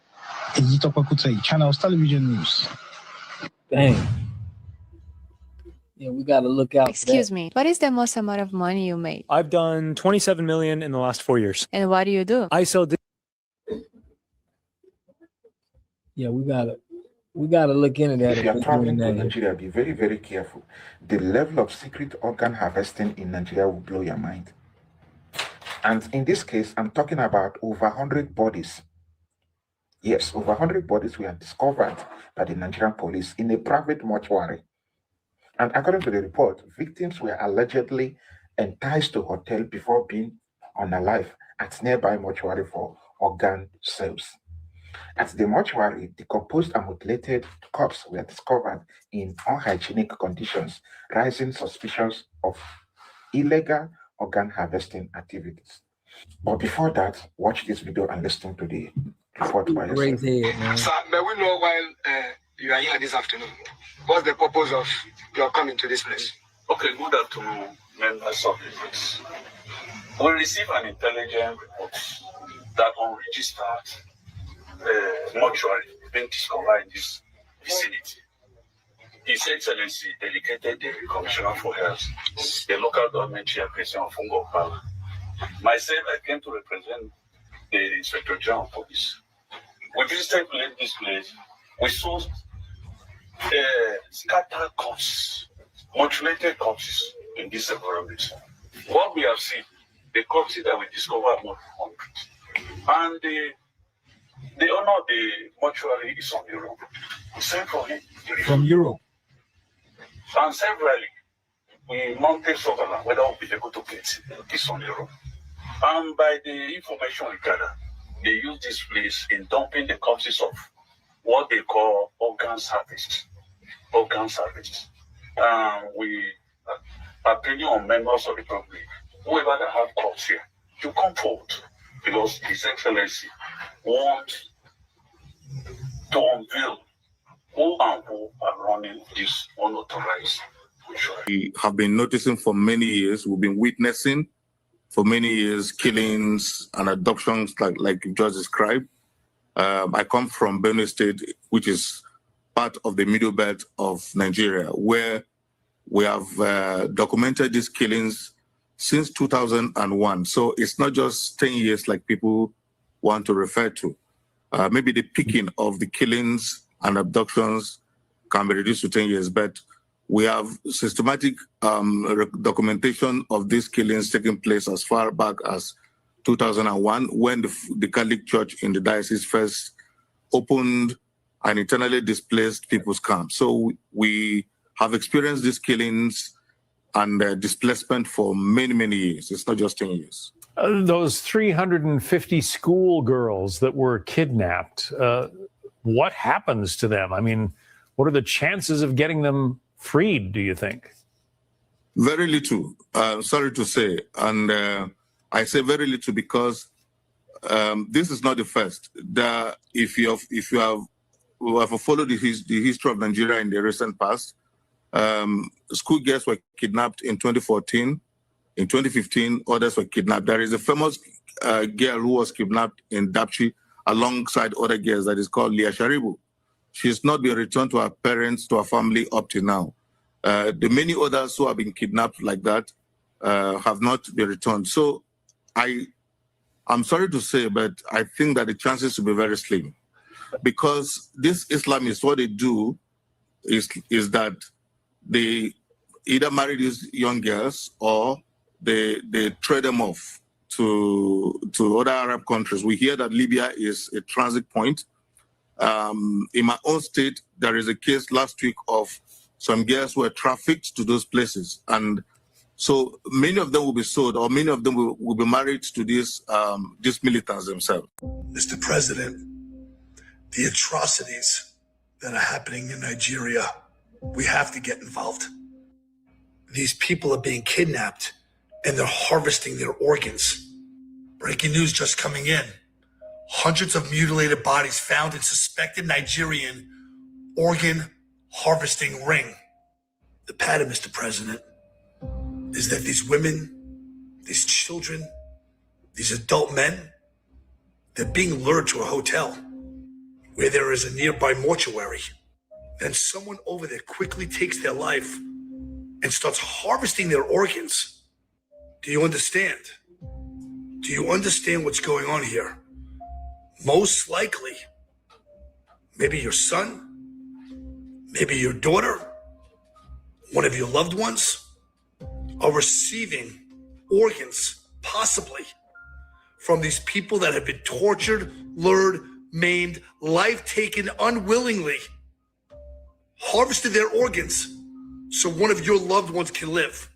Ejitopa Kutai, Channels Television News. Dang. Yeah, we got to look out. Excuse me, what is the most amount of money you made? I've done 27 million in the last 4 years. And what do you do? I sell. Yeah, we gotta look into that. If you are traveling to Nigeria, be very, very careful. The level of secret organ harvesting in Nigeria will blow your mind. And in this case, I'm talking about over 100 bodies. Yes, over 100 bodies were discovered by the Nigerian police in a private mortuary. And according to the report, victims were allegedly enticed to hotel before being unalive at nearby mortuary for organ sales. At the mortuary, decomposed and mutilated corpses were discovered in unhygienic conditions, raising suspicions of illegal organ harvesting activities. But before that, watch this video and listen to the report by yourself. Sir, may we know while you are here this afternoon, what's the purpose of your coming to this place? Okay, good afternoon, members of the press. We received an intelligence report that unregistered mortuary being discovered in this vicinity. His Excellency delegated the Commissioner for Health, the local government chairperson of Fungo. Myself, I came to represent the Inspector General of Police. We visited this place. We saw scattered corpses, mutilated corpses in this environment. What we have seen, the corpses that we discovered are more than 100. And the owner of the mortuary is on Europe. We sent for him. From Europe? And severally, we mounted surveillance whether we'll be able to get this on Europe. And by the information we gather, they use this place in dumping the corpses of what they call organ harvest. Organ harvest. We are appealing on members of the public, whoever that have corpses here, to come forward, because His Excellency wants to unveil who and who are running this unauthorized mortuary. We have been noticing for many years, we've been witnessing for many years killings and adoptions like you just described. I come from Benue State, which is part of the middle belt of Nigeria, where we have documented these killings since 2001. So it's not just 10 years like people want to refer to. Maybe the peaking of the killings and abductions can be reduced to 10 years, but we have systematic documentation of these killings taking place as far back as 2001, when the Catholic Church in the diocese first opened an internally displaced people's camp. So we have experienced these killings and displacement for many, many years. It's not just 10 years. Those 350 schoolgirls that were kidnapped, what happens to them? I mean, what are the chances of getting them freed, do you think? Very little, sorry to say. And I say very little because this is not the first. If you have followed the history of Nigeria in the recent past, schoolgirls were kidnapped in 2014. In 2015, others were kidnapped. There is a famous girl who was kidnapped in Dapchi alongside other girls that is called Leah Sharibu. She's not been returned to her parents, to her family up to now. The many others who have been kidnapped like that have not been returned. So I'm sorry to say, but I think that the chances will be very slim. because this Islamists, what they do is that they either marry these young girls or they trade them off to other Arab countries. We hear that Libya is a transit point. In my own state, there is a case last week of some girls who were trafficked to those places. And so many of them will be sold, or many of them will be married to these militants themselves. Mr. President, the atrocities that are happening in Nigeria, we have to get involved. These people are being kidnapped and they're harvesting their organs. Breaking news just coming in. Hundreds of mutilated bodies found in suspected Nigerian organ harvesting ring. The pattern, Mr. President, is that these women, these children, these adult men, they're being lured to a hotel where there is a nearby mortuary. Then someone over there quickly takes their life and starts harvesting their organs. Do you understand? Do you understand what's going on here? Most likely, maybe your son, maybe your daughter, one of your loved ones are receiving organs, possibly, from these people that have been tortured, lured, maimed, life taken unwillingly, harvested their organs so one of your loved ones can live.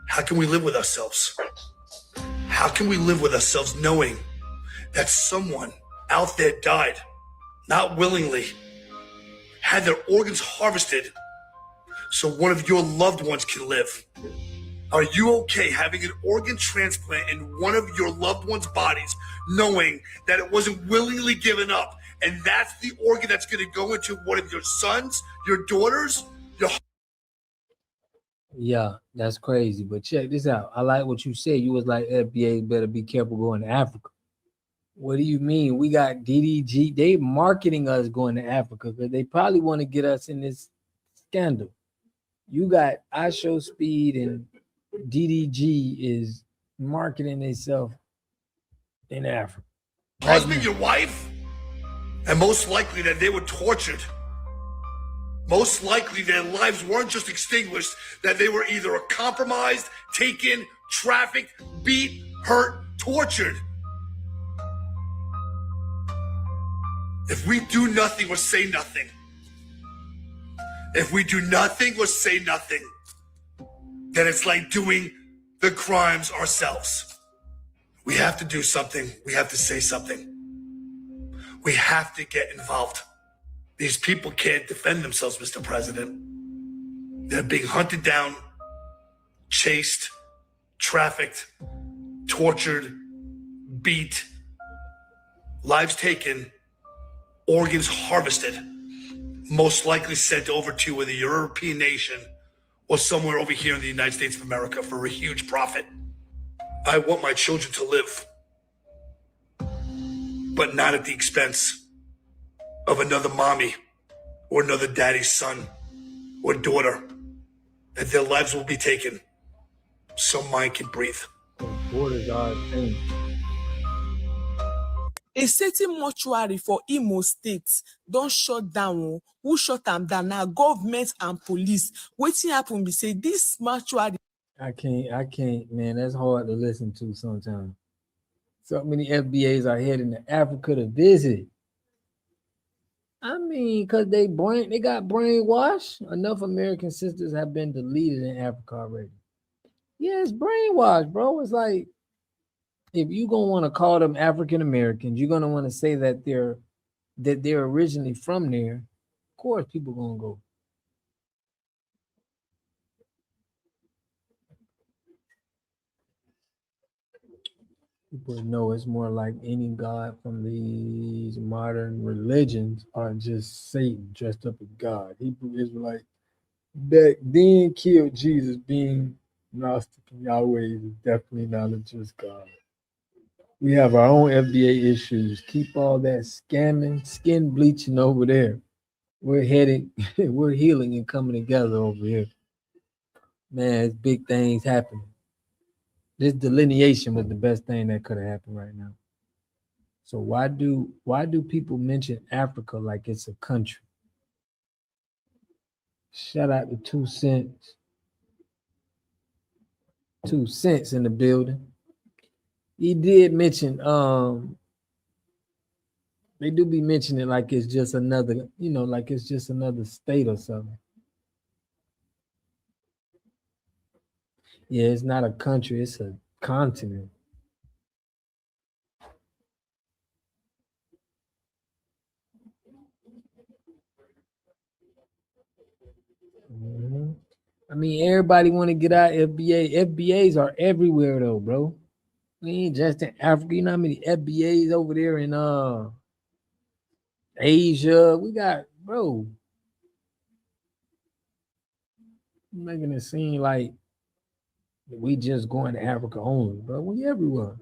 How can we live with ourselves? How can we live with ourselves knowing that someone out there died, not willingly, had their organs harvested so one of your loved ones can live? Are you okay having an organ transplant in one of your loved one's bodies, knowing that it wasn't willingly given up, and that's the organ that's going to go into one of your sons, your daughters, your... Yeah, that's crazy. But check this out. I like what you said. You was like, FBA better be careful going to Africa. What do you mean? We got DDG. They marketing us going to Africa because they probably want to get us in this scandal. You got I Show Speed and DDG is marketing themselves in Africa. Husband, your wife, and most likely that they were tortured. Most likely their lives weren't just extinguished, that they were either compromised, taken, trafficked, beat, hurt, tortured. If we do nothing or say nothing, if we do nothing or say nothing, then it's like doing the crimes ourselves. We have to do something. We have to say something. We have to get involved. These people can't defend themselves, Mr. President. They're being hunted down, chased, trafficked, tortured, beat, lives taken, organs harvested, most likely sent over to a European nation or somewhere over here in the United States of America for a huge profit. I want my children to live, but not at the expense of another mommy or another daddy's son or daughter, that their lives will be taken so mine can breathe. Borders are a thing. A certain mortuary for Imo State don shut down. Who shut them down? Now government and police. Wetin happen be say this mortuary. I can't, man. That's hard to listen to sometimes. So many FBAs are heading to Africa to visit. I mean, because they got brainwashed. Enough American sisters have been deleted in Africa already. Yeah, it's brainwashed, bro. It's like, if you're gonna want to call them African Americans, you're gonna want to say that they're originally from there. Of course, people gonna go. People know it's more like any god from these modern religions are just Satan dressed up as God. Hebrew Israelite back then killed Jesus, being Gnostic and Yahweh is definitely not a just God. We have our own FBA issues. Keep all that scamming, skin bleaching over there. We're healing and coming together over here. Man, it's big things happening. This delineation was the best thing that could have happened right now. So why do people mention Africa like it's a country? Shout out to 2 cents. 2 cents in the building. He did mention they do be mentioning like it's just another, like it's just another state or something. Yeah, it's not a country, it's a continent. Mm-hmm. I mean, everybody want to get out FBA. FBAs are everywhere though, bro. We ain't just in Africa. You know how many FBAs over there in Asia? We got, bro, making it seem like we just going to Africa only, bro. We everywhere.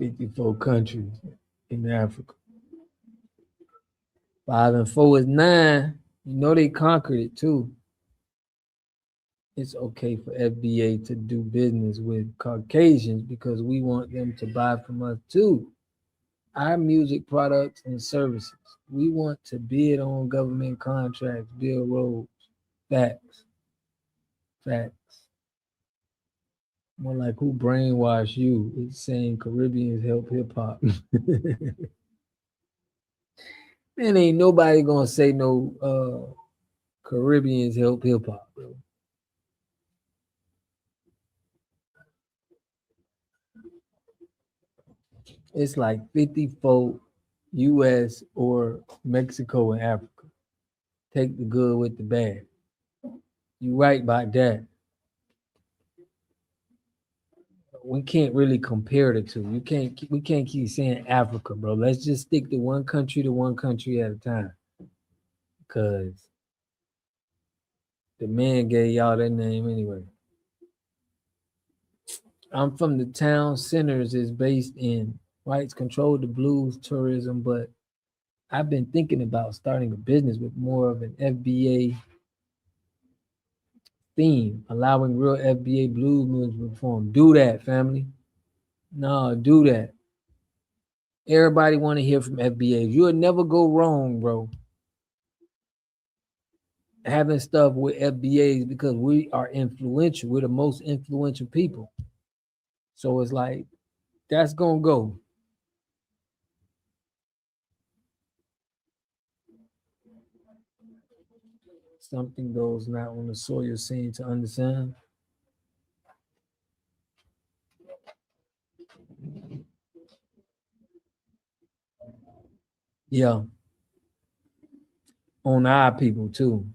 $54 countries in Africa. 5 and 4 is 9. You know they conquered it too. It's okay for FBA to do business with Caucasians because we want them to buy from us too. Our music products and services. We want to bid on government contracts, build roads. Facts. More like who brainwashed you? It's saying Caribbeans help hip hop. Man, ain't nobody gonna say no Caribbeans help hip hop, bro. It's like 54 US or Mexico and Africa. Take the good with the bad. You right about that. We can't really compare the two. We can't keep saying Africa, bro. Let's just stick to one country at a time. Because the man gave y'all that name anyway. I'm from the town centers is based in rights control, the blues, tourism, but I've been thinking about starting a business with more of an FBA theme, allowing real FBA blues music to perform. Do that, family. No, do that. Everybody want to hear from FBAs. You'll never go wrong, bro, having stuff with FBAs because we are influential. We're the most influential people. So it's like, that's going to go. Something goes not on the soil scene to understand. Yeah. On our people too.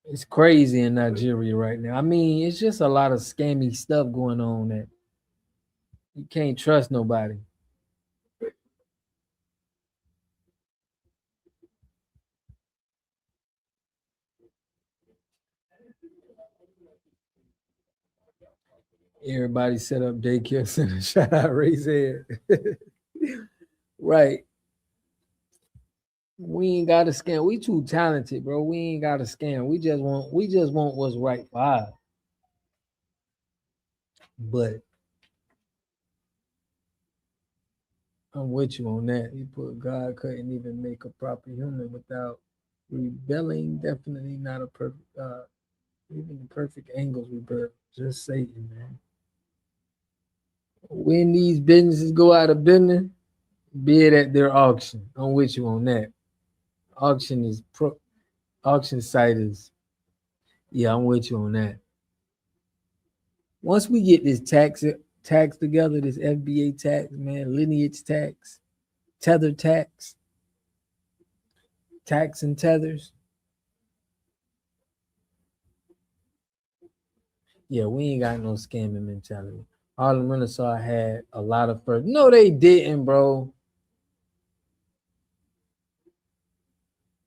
It's crazy in Nigeria right now. I mean, it's just a lot of scammy stuff going on that you can't trust nobody. Everybody set up daycare center. Shout out Ray's head. Right. We ain't got to scam. We too talented, bro. We ain't got to scam. We just want what's right for us. But I'm with you on that. You put God couldn't even make a proper human without rebelling. Definitely not a perfect even the perfect angels rebel. Just Satan, man. When these businesses go out of business, bid at their auction. I'm with you on that. Auction site is, yeah, I'm with you on that. Once we get this tax together, this FBA tax, man, lineage tax, tether tax and tethers. Yeah, we ain't got no scamming mentality. Harlem Renaissance had a lot of first. No, they didn't, bro.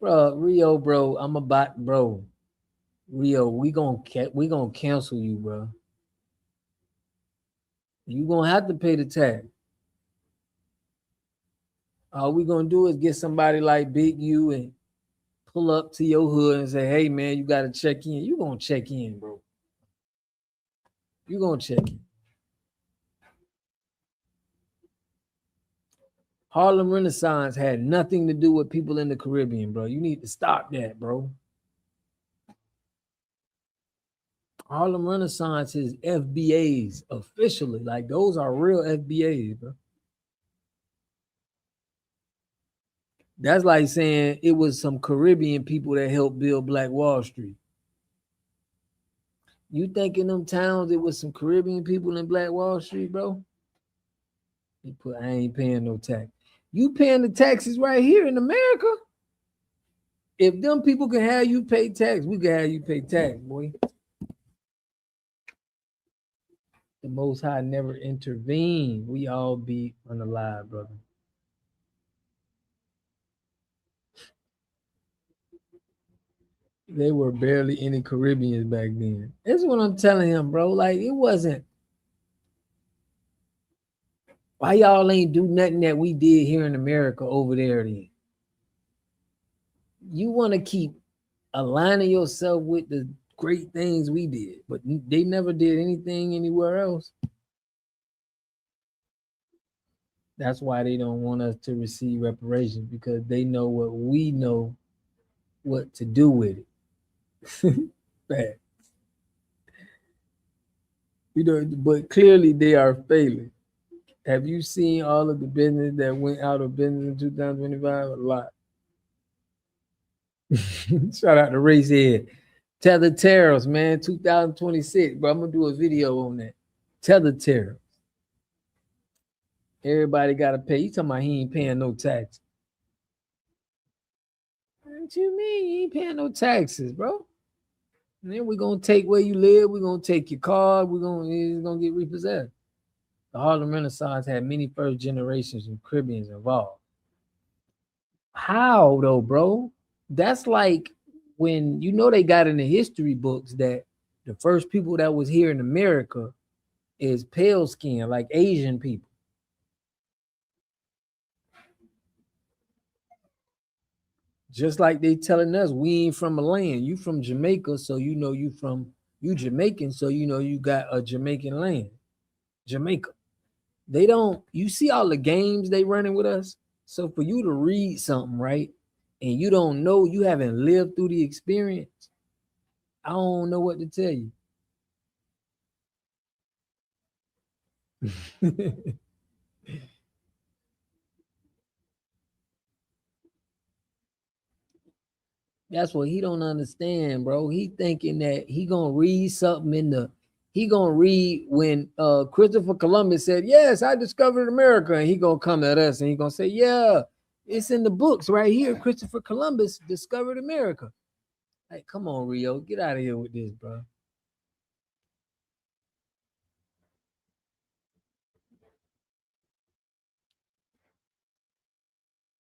Bro, Rio, bro, I'm about, bro. Rio, we gonna cancel you, bro. You gonna have to pay the tax. All we gonna do is get somebody like Big U and pull up to your hood and say, hey man, you gotta check in. You gonna check in, bro. You gonna check in. Harlem Renaissance had nothing to do with people in the Caribbean, bro. You need to stop that, bro. Harlem Renaissance is FBAs officially. Like, those are real FBAs, bro. That's like saying it was some Caribbean people that helped build Black Wall Street. You think in them towns it was some Caribbean people in Black Wall Street, bro? You put, I ain't paying no tax. You paying the taxes right here in America. If them people can have you pay tax, we can have you pay tax, boy. The Most High never intervened. We all be unalive, brother. They were barely any Caribbeans back then. That's what I'm telling him, bro. Like, it wasn't. Why y'all ain't do nothing that we did here in America over there then? You want to keep aligning yourself with the great things we did, but they never did anything anywhere else. That's why they don't want us to receive reparations, because they know what we know what to do with it. Bad. You know, but clearly they are failing. Have you seen all of the business that went out of business in 2025? A lot. Shout out to Racehead. Tether tariffs, man, 2026. But I'm gonna do a video on that. Tether tariffs. Everybody gotta pay. You talking about he ain't paying no tax? What you mean? You ain't paying no taxes, bro? And then we're gonna take where you live. We're gonna take your car. It's gonna get repossessed. The Harlem Renaissance had many first generations and Caribbeans involved. How though, bro? That's like when you know they got in the history books that the first people that was here in America is pale skin, like Asian people. Just like they telling us we ain't from a land. You from Jamaica, so you know you Jamaican, so you know you got a Jamaican land. Jamaica. They don't, you see all the games they running with us. So for you to read something, right, and you don't know, you haven't lived through the experience, I don't know what to tell you. That's what he don't understand, bro. He thinking that he gonna read something he gonna read when Christopher Columbus said, yes, I discovered America, and he gonna come at us and he gonna say, yeah, it's in the books right here. Christopher Columbus discovered America. Like, come on, Rio, get out of here with this, bro.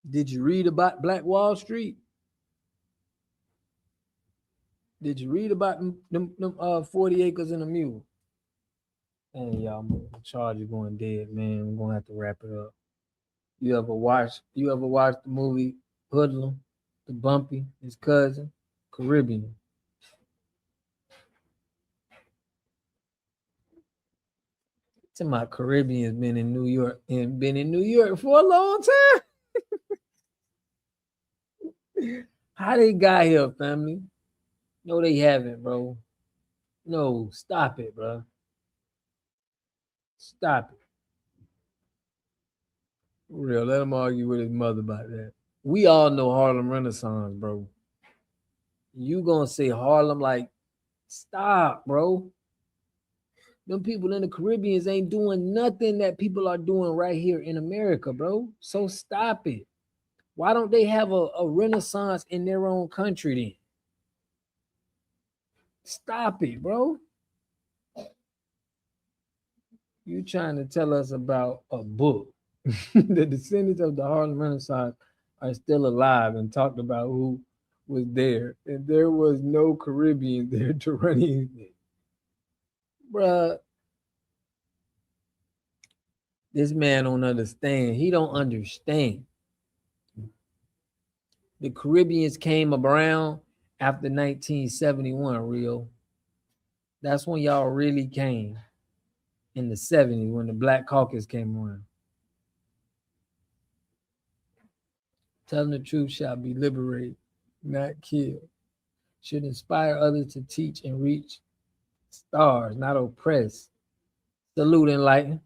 Did you read about Black Wall Street? Did you read about them 40 acres and a mule? Hey, y'all, the charge is going dead, man. We're gonna have to wrap it up. You ever watched the movie Hoodlum, the Bumpy, his cousin, Caribbean? To my Caribbean's been in New York for a long time. How they got here, family? No, they haven't, bro. No, stop it, bro. Stop it. For real, let him argue with his mother about that. We all know Harlem Renaissance, bro. You gonna say Harlem like, stop, bro. Them people in the Caribbeans ain't doing nothing that people are doing right here in America, bro. So stop it. Why don't they have a renaissance in their own country then? Stop it, bro. You trying to tell us about a book. The descendants of the Harlem Renaissance are still alive and talked about who was there. And there was no Caribbean there to run anything. Bruh, this man don't understand. He don't understand. The Caribbeans came around after 1971, Rio. That's when y'all really came. In the 70s, when the Black Caucus came around. Telling the truth shall be liberated, not killed. Should inspire others to teach and reach stars, not oppress. Salute, enlighten.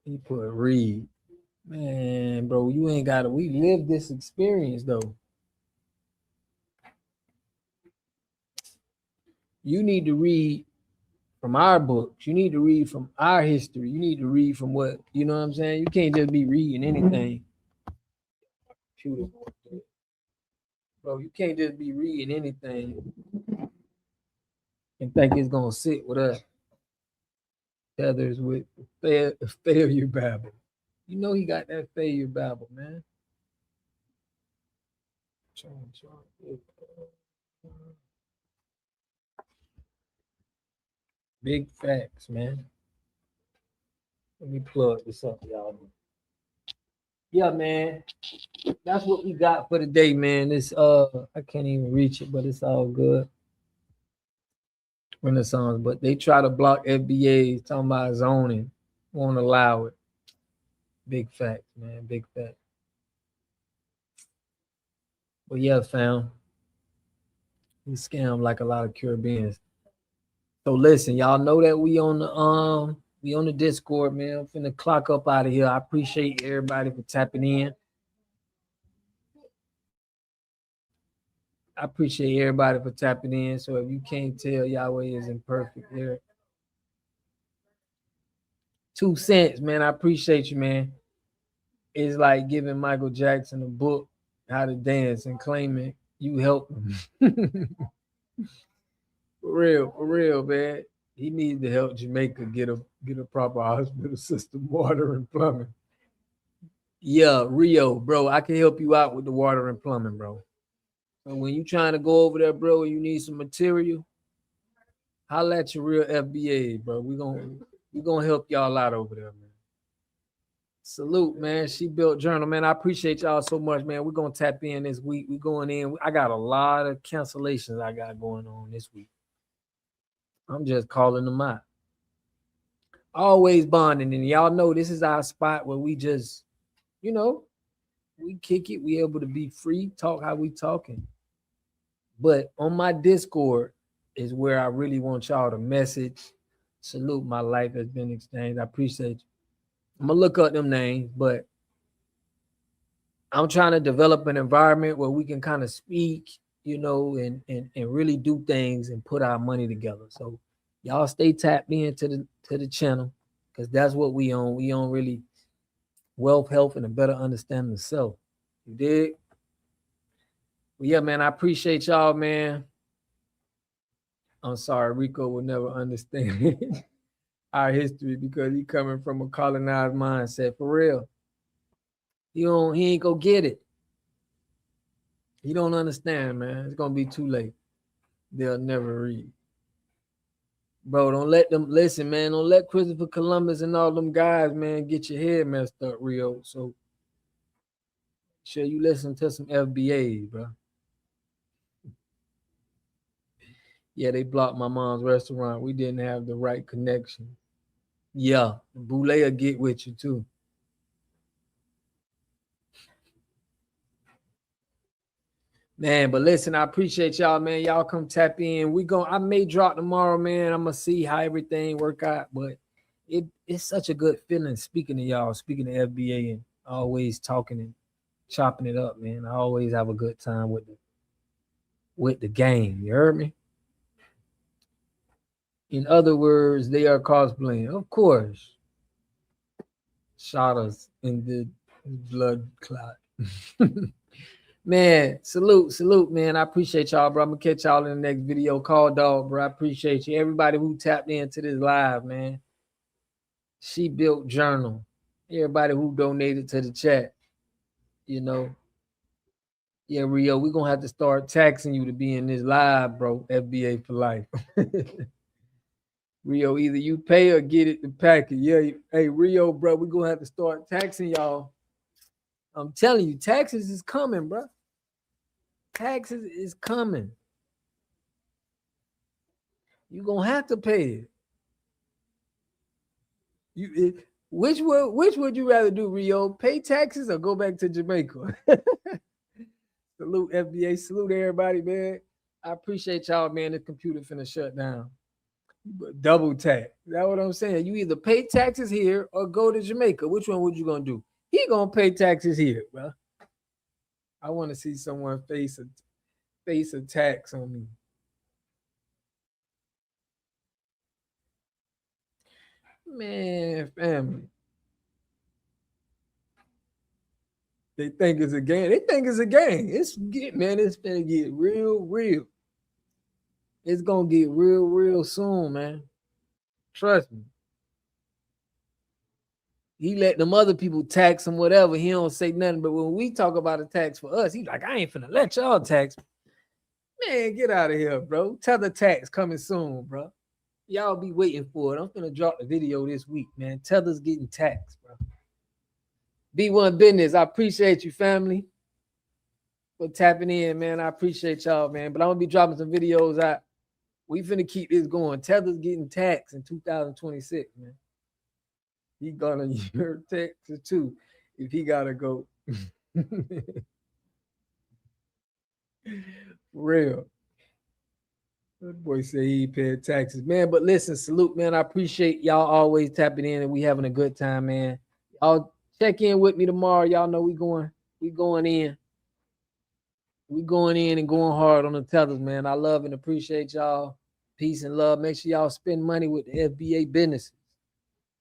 He put read. Man, bro, you ain't got to. We lived this experience, though. You need to read from our books. You need to read from our history. You need to read from what, you know what I'm saying? You can't just be reading anything. Bro, you can't just be reading anything and think it's going to sit with us. Feathers with failure babble. You know he got that failure babble, man. Big facts, man. Let me plug this up, y'all. Yeah, man. That's what we got for today, man. This I can't even reach it, but it's all good. Renaissance, but they try to block FBA, talking about zoning, won't allow it. Big facts, man. Big fact. But yeah, fam. We scam like a lot of Caribbeans. So listen, y'all know that we on the Discord, man. I'm finna clock up out of here. I appreciate everybody for tapping in. I appreciate everybody for tapping in. So if you can't tell, Yahweh is imperfect here. 2 cents, man. I appreciate you, man. It's like giving Michael Jackson a book, How to Dance, and claiming you helped him. For real, man. He needs to help Jamaica get a proper hospital system, water and plumbing. Yeah, Rio, bro. I can help you out with the water and plumbing, bro. So when you trying to go over there, bro, and you need some material, holla at your real FBA, bro. We gonna help y'all out over there, man. Salute, man. She built journal, man. I appreciate y'all so much, man. We're gonna tap in this week. We going in. I got a lot of cancellations I got going on this week. I'm just calling them out. Always bonding, and y'all know this is our spot where we just, we kick it. We able to be free, talk how we talking. But on my Discord is where I really want y'all to message. Salute, my life has been exchanged. I appreciate you. I'm gonna look up them names, but I'm trying to develop an environment where we can kind of speak, and really do things and put our money together. So y'all stay tapped into the channel, because that's what we own. We own really wealth, health, and a better understanding of self. You dig? Well, yeah, man, I appreciate y'all, man. I'm sorry, Rico will never understand our history because he coming from a colonized mindset. For real. He ain't gonna get it. He don't understand, man. It's gonna be too late. They'll never read. Bro, don't let them listen, man. Don't let Christopher Columbus and all them guys, man, get your head messed up, Rio. So sure you listen to some FBA, bro. Yeah, they blocked my mom's restaurant. We didn't have the right connection. Yeah, Boulay will get with you too. Man, but listen, I appreciate y'all, man. Y'all come tap in. I may drop tomorrow, man. I'm gonna see how everything work out, but it's such a good feeling speaking to y'all, speaking to FBA, and always talking and chopping it up, man. I always have a good time with the game. You heard me? In other words, they are cosplaying. Of course. Shot us in the blood clot. Man, salute, man. I appreciate y'all, bro. I'm gonna catch y'all in the next video. Call dog, bro. I appreciate you. Everybody who tapped into this live, man. She built journal. Everybody who donated to the chat, Yeah, Rio, we're gonna have to start taxing you to be in this live, bro. FBA for life. Rio, either you pay or get it the package. Yeah, hey Rio, bro, we gonna have to start taxing y'all. I'm telling you, taxes is coming, bro. Taxes is coming. You gonna have to pay it. Which would you rather do, Rio? Pay taxes or go back to Jamaica? Salute FBA, salute everybody, man. I appreciate y'all, man. The computer finna shut down. Double tax. That's what I'm saying. You either pay taxes here or go to Jamaica. Which one would you gonna do? He gonna pay taxes here, bro. I want to see someone face a tax on me. Man, family. They think it's a game. They think it's a game. It's gonna get real. It's gonna get real soon, man. Trust me. He let them other people tax him, whatever. He don't say nothing. But when we talk about a tax for us, he's like, I ain't finna let y'all tax. Man, get out of here, bro. Tether tax coming soon, bro. Y'all be waiting for it. I'm finna drop the video this week, man. Tether's getting taxed, bro. B1 Business, I appreciate you, family, for tapping in, man. I appreciate y'all, man. But I'm gonna be dropping some videos out. We finna keep this going. Tether's getting taxed in 2026, man. He gonna your taxes too if he gotta go. Real. That boy say he paid taxes, man. But listen, salute, man. I appreciate y'all always tapping in and we having a good time, man. Y'all check in with me tomorrow. Y'all know we going in. We going in and going hard on the tethers, man. I love and appreciate y'all. Peace and love. Make sure y'all spend money with the FBA businesses.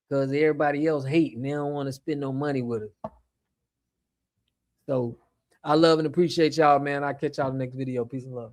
Because everybody else hating. They don't want to spend no money with us. So I love and appreciate y'all, man. I'll catch y'all in the next video. Peace and love.